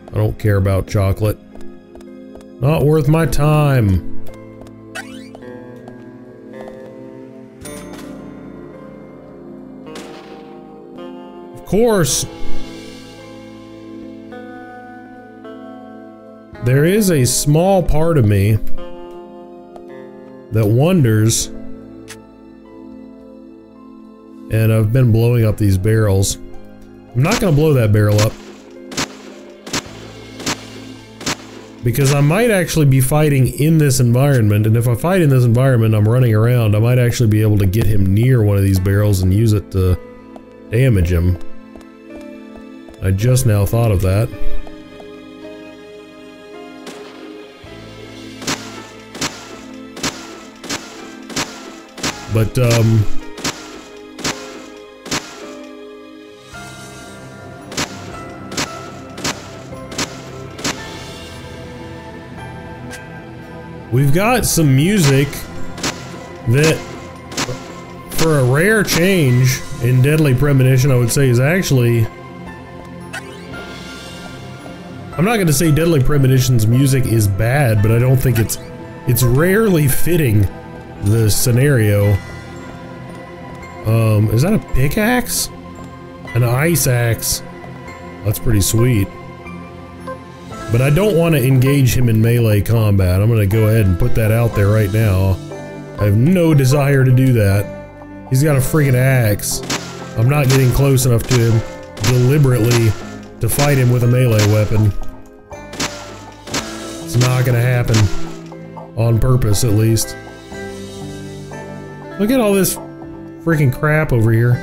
I don't care about chocolate. Not worth my time. Of course, there is a small part of me that wonders, and I've been blowing up these barrels. I'm not gonna blow that barrel up, because I might actually be fighting in this environment, and if I fight in this environment, I'm running around, I might actually be able to get him near one of these barrels and use it to damage him. I just now thought of that. But, we've got some music that, for a rare change in Deadly Premonition, I would say is actually... I'm not going to say Deadly Premonition's music is bad, but I don't think it's rarely fitting the scenario. Is that a pickaxe? An ice axe. That's pretty sweet. But I don't want to engage him in melee combat. I'm gonna go ahead and put that out there right now. I have no desire to do that. He's got a freaking axe. I'm not getting close enough to him deliberately to fight him with a melee weapon. It's not gonna happen. On purpose, at least. Look at all this freaking crap over here.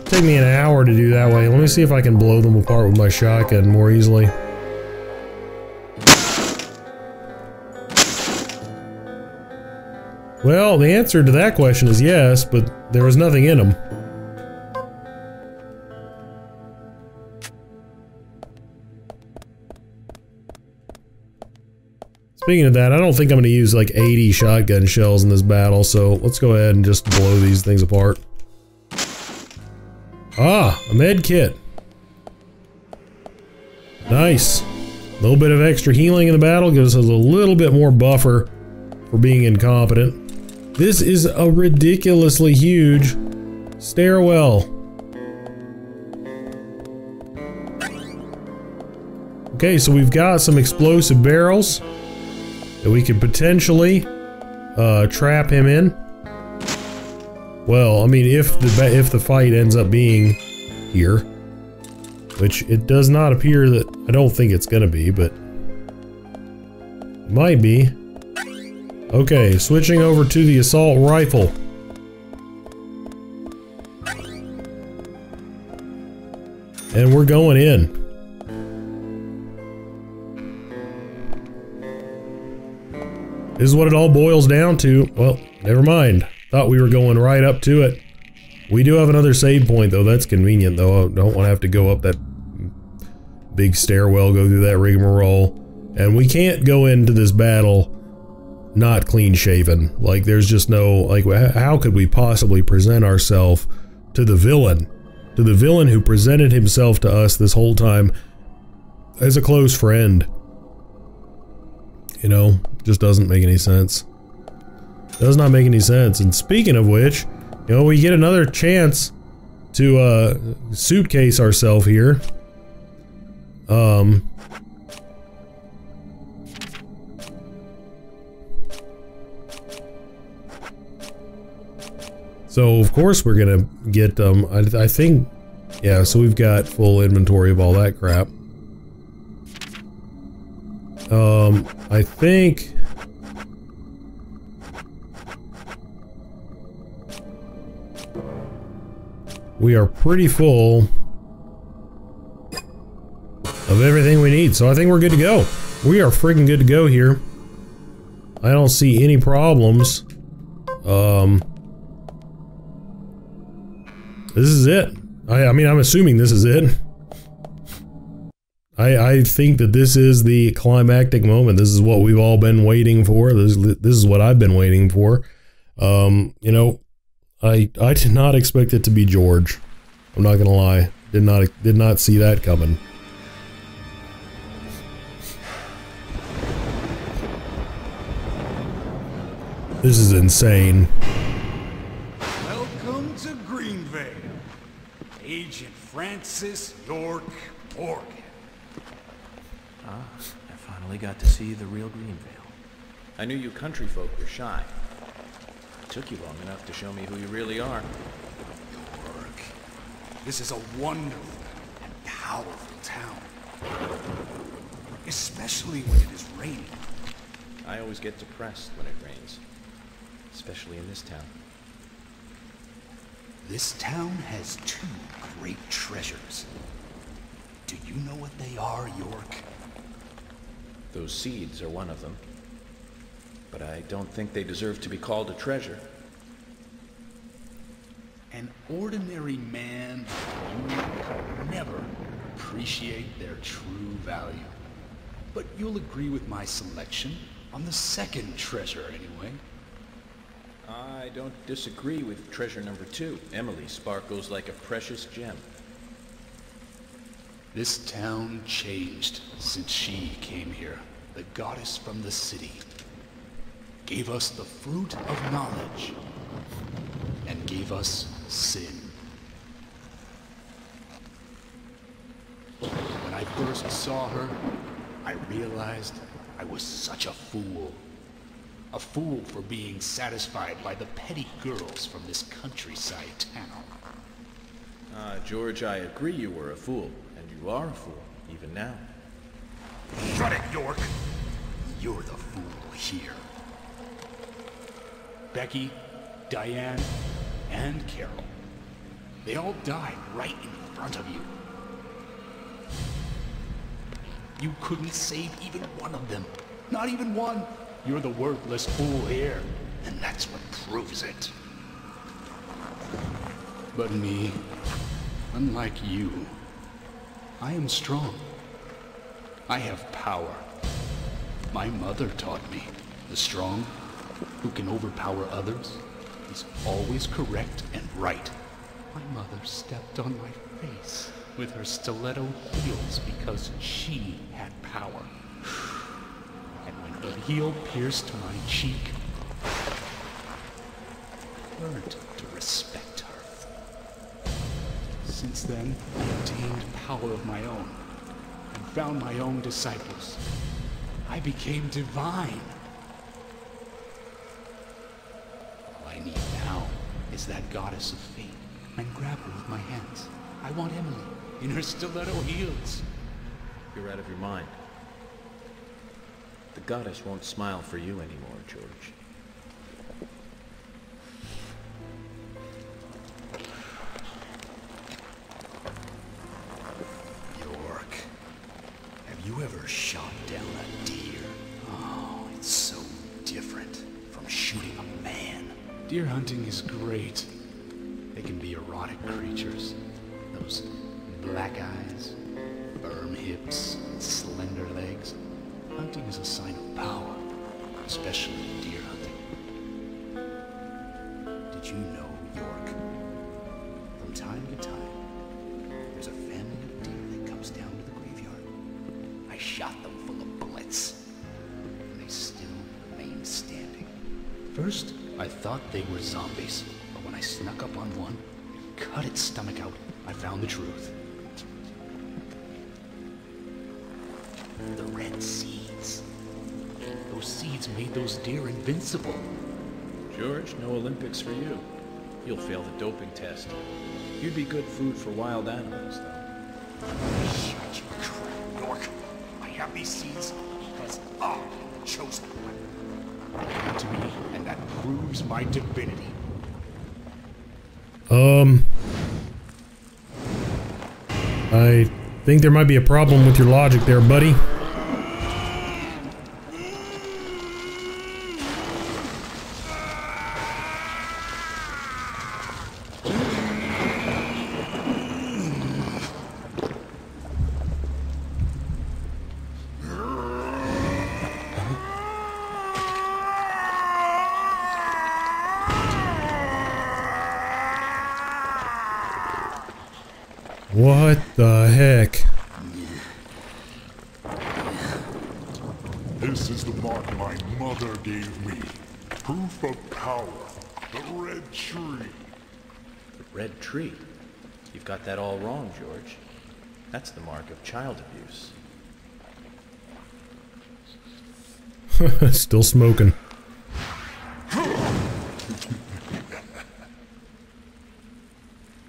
Take me an hour to do that way. Let me see if I can blow them apart with my shotgun more easily. Well, the answer to that question is yes, but there was nothing in them. Speaking of that, I don't think I'm going to use like 80 shotgun shells in this battle, so let's go ahead and just blow these things apart. Ah, a med kit. Nice. A little bit of extra healing in the battle gives us a little bit more buffer for being incompetent. This is a ridiculously huge stairwell. Okay, so we've got some explosive barrels that we could potentially trap him in. Well, I mean, if the fight ends up being here, which it does not appear that, I don't think it's gonna be, but it might be. Okay, switching over to the assault rifle. And we're going in. This is what it all boils down to. Well, never mind. Thought we were going right up to it. We do have another save point, though. That's convenient, though. I don't want to have to go up that big stairwell, go through that rigmarole. And we can't go into this battle not clean shaven. Like, there's just no, like, how could we possibly present ourselves to the villain? To the villain who presented himself to us this whole time as a close friend. You know, just doesn't make any sense. Does not make any sense. And speaking of which, you know, we get another chance to suitcase ourselves here. So of course we're gonna get I think, yeah, so we've got full inventory of all that crap. I think we are pretty full of everything we need, so I think we're good to go. We are freaking good to go here. I don't see any problems. This is it. I mean, I'm assuming this is it. I think that this is the climactic moment. This is what we've all been waiting for. This is what I've been waiting for. You know, I did not expect it to be George. I'm not gonna lie. Did not see that coming. This is insane. Welcome to Greenvale. Agent Francis York Morgan. Ah, I finally got to see the real Greenvale. I knew you country folk were shy. It took you long enough to show me who you really are. York, this is a wonderful and powerful town. Especially when it is raining. I always get depressed when it rains. Especially in this town. This town has two great treasures. Do you know what they are, York? Those seeds are one of them. But I don't think they deserve to be called a treasure. An ordinary man like you could never appreciate their true value. But you'll agree with my selection on the second treasure anyway. I don't disagree with treasure number 2. Emily sparkles like a precious gem. This town changed since she came here. The goddess from the city gave us the fruit of knowledge and gave us sin. When I first saw her, I realized I was such a fool. A fool for being satisfied by the petty girls from this countryside town. George, I agree you were a fool, and you are a fool, even now. Shut it, York! You're the fool here. Becky, Diane, and Carol. They all died right in front of you. You couldn't save even one of them. Not even one. You're the worthless fool here, and that's what proves it. But me, unlike you, I am strong. I have power. My mother taught me, the strong, who can overpower others, is always correct and right. My mother stepped on my face with her stiletto heels because she had power. And when her heel pierced my cheek, I learned to respect her. Since then, I obtained power of my own and found my own disciples. I became divine. All I need now is that goddess of fate and grab her with my hands. I want Emily in her stiletto heels. You're out of your mind. The goddess won't smile for you anymore, George. York, have you ever shot down a deer? Oh, it's so different from shooting a man. Deer hunting is great. They can be erotic creatures. Those black eyes, firm hips, and slender legs. Hunting is a sign of power, especially deer hunting. Did you know, York? From time to time, there's a family of deer that comes down to the graveyard. I shot them full of bullets, and they still remain standing. First, I thought they were zombies, but when I snuck up on one and cut its stomach out, I found the truth. The red seeds. Those seeds made those deer invincible. George, no Olympics for you. You'll fail the doping test. You'd be good food for wild animals, though. Shut your trap, York. I have these seeds because I'm the chosen one. They came to me, and that proves my divinity. I think there might be a problem with your logic there, buddy. What the heck? This is the mark my mother gave me. Proof of power. The red tree. The red tree? You've got that all wrong, George. That's the mark of child abuse. Still smoking.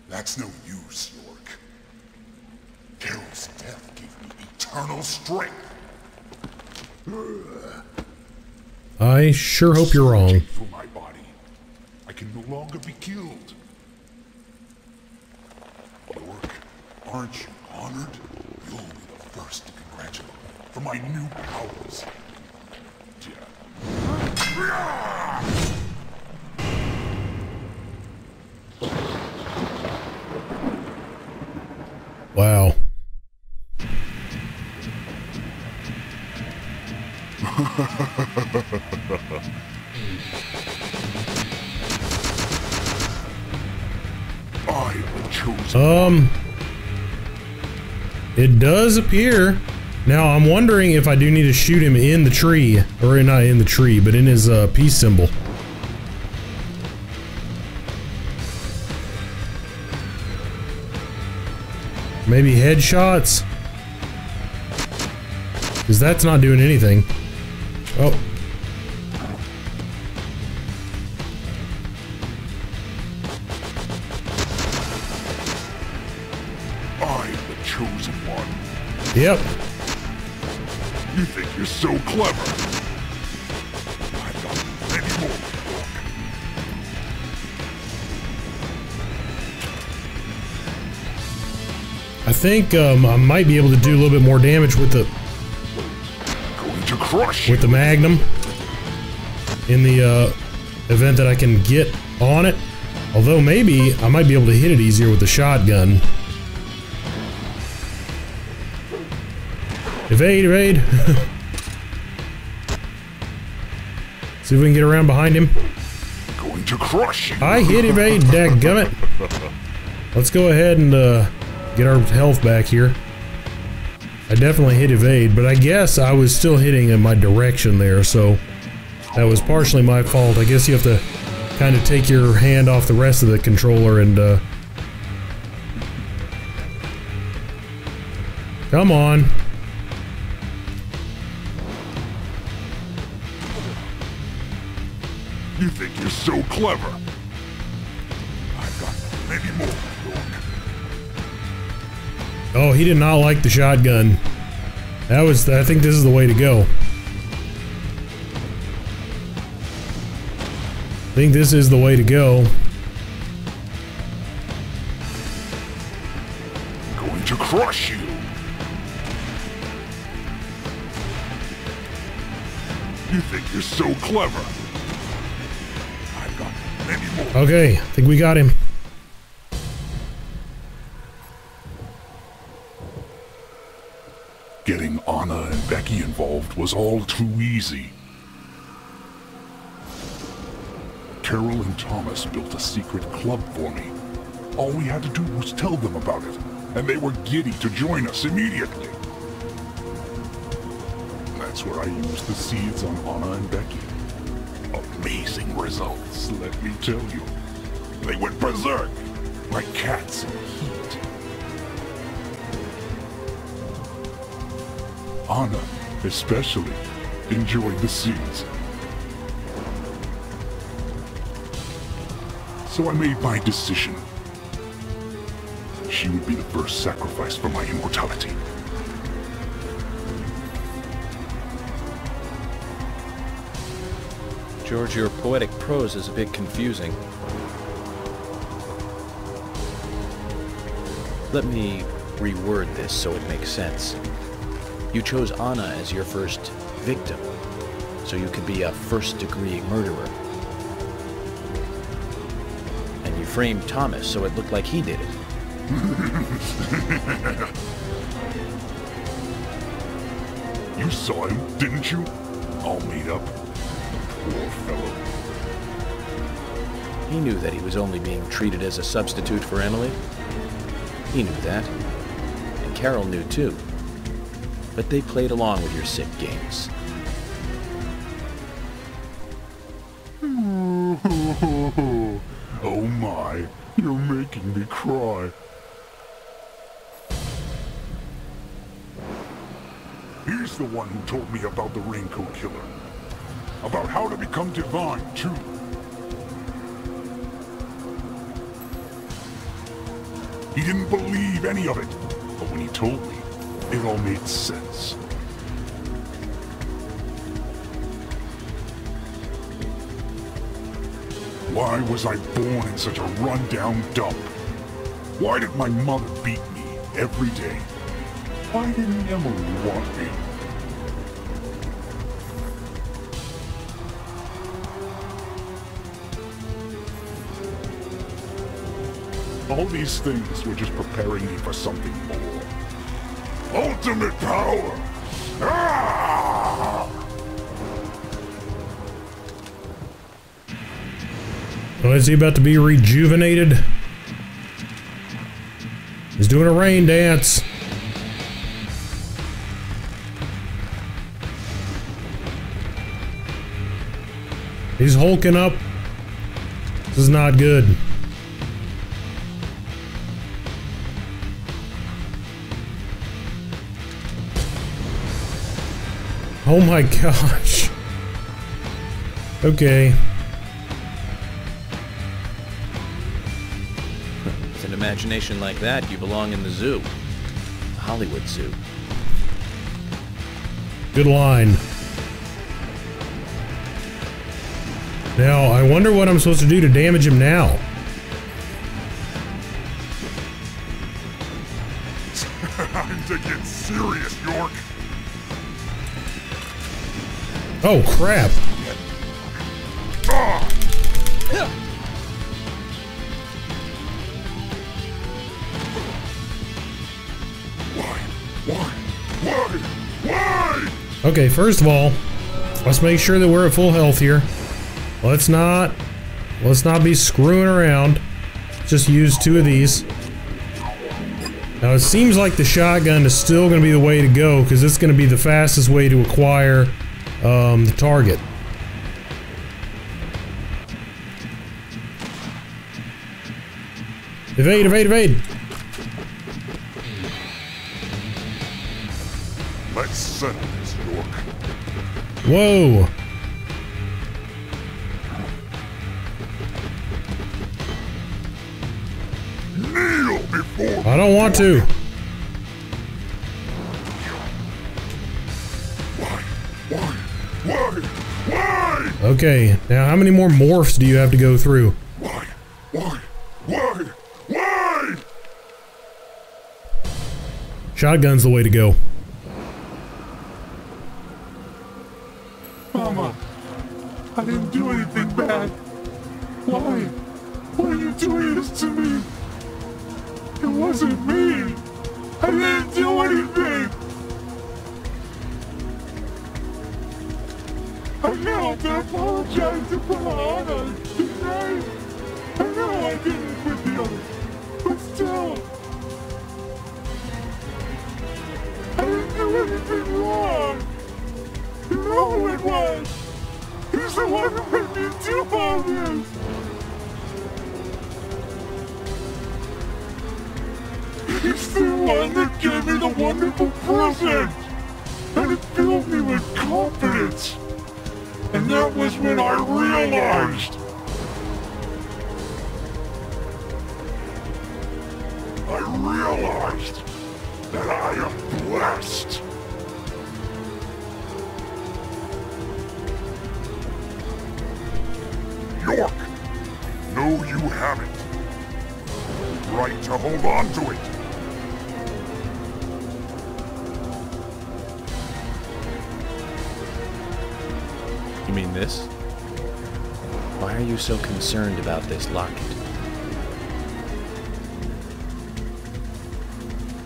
That's no use, York. Carol's death gave me eternal strength. I sure hope you're wrong. Through my body, I can no longer be killed. York, aren't you honored? You'll be the first to congratulate me for my new powers. Wow. It does appear. Now I'm wondering if I do need to shoot him in the tree, or not in the tree, but in his peace symbol. Maybe headshots? Because that's not doing anything. Oh. I'm the chosen one. Yep. You think you're so clever? I've got many more. I think I might be able to do a little bit more damage with the Magnum in the event that I can get on it. Although maybe I might be able to hit it easier with the shotgun. Evade, evade. See if we can get around behind him. Going to crush you. I hit evade, dadgummit. Let's go ahead and get our health back here. I definitely hit evade, but I guess I was still hitting in my direction there, so that was partially my fault. I guess you have to kind of take your hand off the rest of the controller and come on. You think you're so clever? I've got many more, York. Oh, he did not like the shotgun. That was, I think this is the way to go. think this is the way to go. Going to crush you. You think you're so clever. I've got many more. Okay, I think we got him. Getting Anna and Becky involved was all too easy. Carol and Thomas built a secret club for me. All we had to do was tell them about it, and they were giddy to join us immediately. That's where I used the seeds on Anna and Becky. Amazing results, let me tell you. They went berserk, like cats in heat. Anna, especially, enjoyed the seeds. So I made my decision. She would be the first sacrifice for my immortality. George, your poetic prose is a bit confusing. Let me reword this so it makes sense. You chose Anna as your first victim, so you could be a first-degree murderer. And you framed Thomas so it looked like he did it. You saw him, didn't you? All made up. Poor fellow. He knew that he was only being treated as a substitute for Emily. He knew that. And Carol knew too. But they played along with your sick games. Oh my, you're making me cry. He's the one who told me about the Raincoat Killer. About how to become divine, too. He didn't believe any of it, but when he told me, it all made sense. Why was I born in such a run-down dump? Why did my mother beat me every day? Why didn't Emily want me? All these things were just preparing me for something more. Ultimate power! Ah! Oh, is he about to be rejuvenated? He's doing a rain dance. He's hulking up. This is not good. Oh my gosh. Okay. With an imagination like that, you belong in the zoo. The Hollywood Zoo. Good line. Now, I wonder what I'm supposed to do to damage him now. Time to get serious, York. Oh, crap. Ah! Why? Okay, first of all, let's make sure that we're at full health here. Let's not be screwing around. Just use 2 of these. Now it seems like the shotgun is still going to be the way to go because it's going to be the fastest way to acquire the target. Evade, evade, evade! Let's settle this, York. Whoa! Kneel before I don't want to. Why? Okay, now how many more morphs do you have to go through? Why? Why? Shotgun's the way to go. Mama, I didn't do anything bad. Why? Why are you doing this to me? It wasn't me. I didn't do anything. I have to apologize to Anna tonight. I know I didn't with you, but still, I didn't do anything wrong. You know who it was. He's the one who made me do all this. He's the one that gave me the wonderful present, and it filled me with confidence. And that was when I realized that I am blessed. York, no you haven't. Right to hold on to it. You mean this? Why are you so concerned about this locket?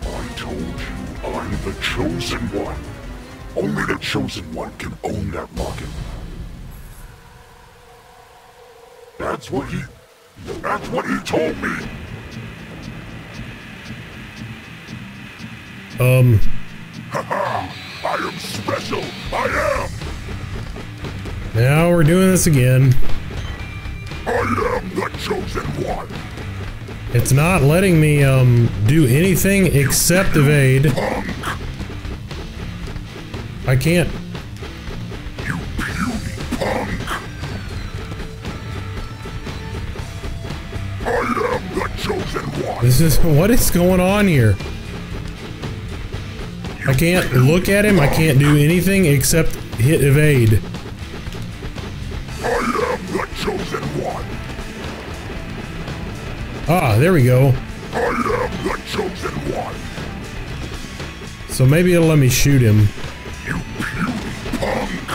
I told you I'm the Chosen One. Only the Chosen One can own that locket. That's what he told me. Haha, I am special. I am. Now we're doing this again. I am the Chosen One. It's not letting me do anything except evade. I can't. You puny punk. I am the Chosen One. This is what is going on here. I can't look at him. I can't do anything except hit evade. I am the Chosen One. Ah, there we go. I am the Chosen One. So maybe it'll let me shoot him. You puny punk.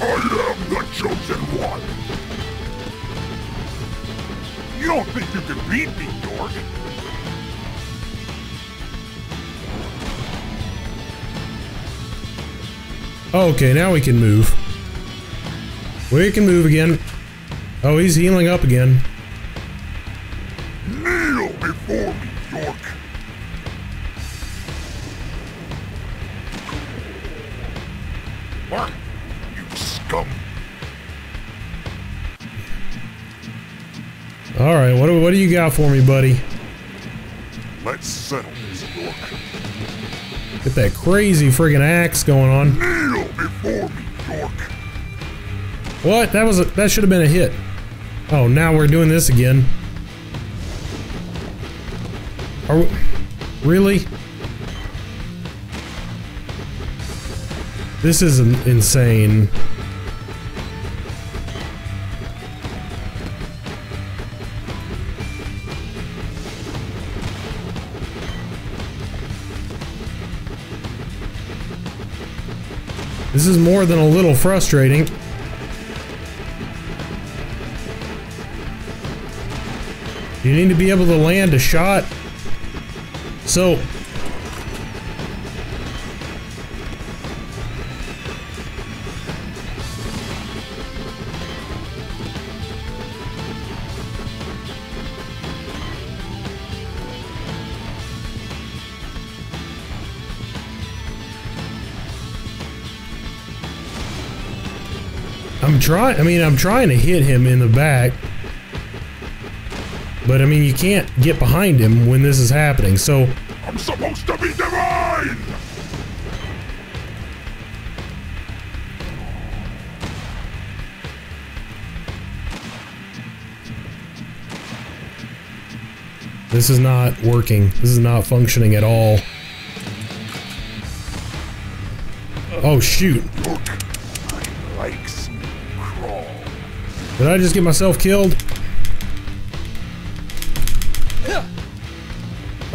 I am the Chosen One. You don't think you can beat me, York? Okay, now we can move. We can move again. Oh, he's healing up again. Kneel before me, York. What? You scum. Alright, what do you got for me, buddy? Let's settle this, York. Get that crazy friggin' axe going on. Kneel before me, York. What? That should have been a hit. Oh, now we're doing this again. Are we, really? This is insane. This is more than a little frustrating. You need to be able to land a shot. So I'm trying to hit him in the back. But I mean, you can't get behind him when this is happening, so... I'm supposed to be divine! This is not working. This is not functioning at all. Oh, shoot. Look, I likes crawl. Did I just get myself killed?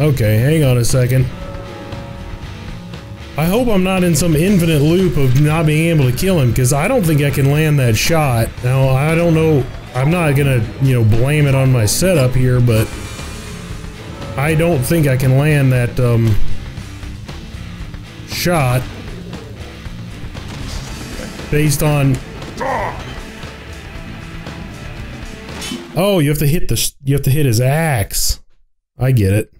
Okay, hang on a second. I hope I'm not in some infinite loop of not being able to kill him, because I don't think I can land that shot. Now, I don't know. I'm not gonna, you know, blame it on my setup here, but I don't think I can land that, shot based on... Oh, you have to hit his axe. I get it.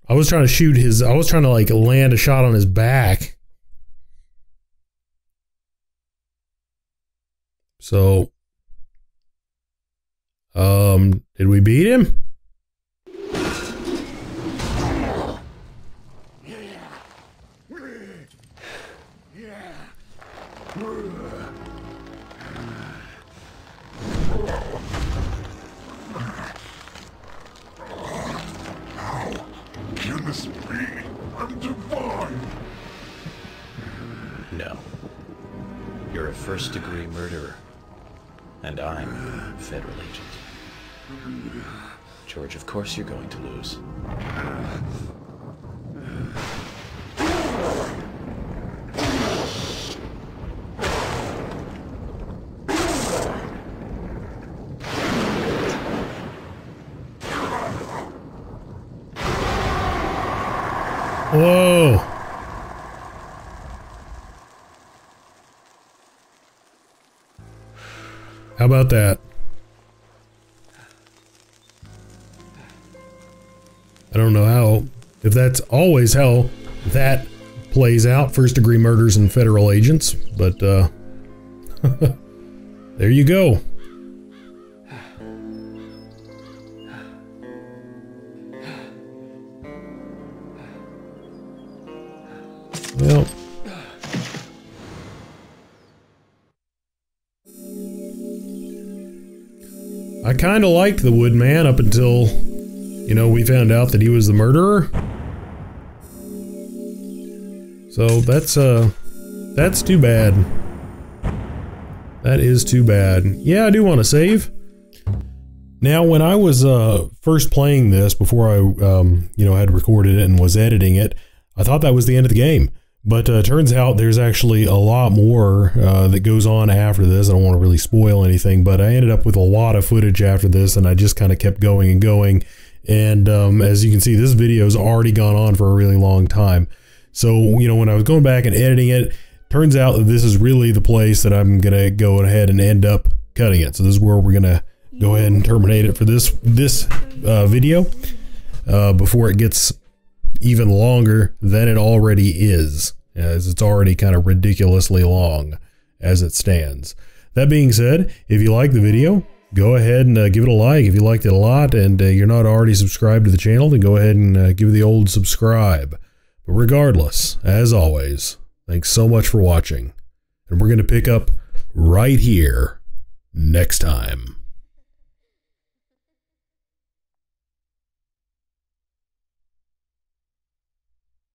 I was trying to like land a shot on his back. So, did we beat him? I'm divine. No. You're a first-degree murderer. And I'm a federal agent. George, of course you're going to lose. Whoa. How about that? I don't know how, if that's always how that plays out, first-degree murders and federal agents, but there you go. Well, I kind of liked the Woodman up until, you know, we found out that he was the murderer. So that's too bad. That is too bad. Yeah, I do want to save. Now, when I was first playing this, before I, you know, had recorded it and was editing it, I thought that was the end of the game. But turns out there's actually a lot more that goes on after this. I don't want to really spoil anything, but I ended up with a lot of footage after this, and I just kind of kept going and going. And as you can see, this video's already gone on for a really long time. So, you know, when I was going back and editing it, turns out that this is really the place that I'm going to go ahead and end up cutting it. So this is where we're going to go ahead and terminate it for this video before it gets even longer than it already is, as it's already kind of ridiculously long as it stands. That being said, if you like the video, go ahead and give it a like. If you liked it a lot and you're not already subscribed to the channel, then go ahead and give the old subscribe. But regardless, as always, thanks so much for watching, and we're going to pick up right here next time.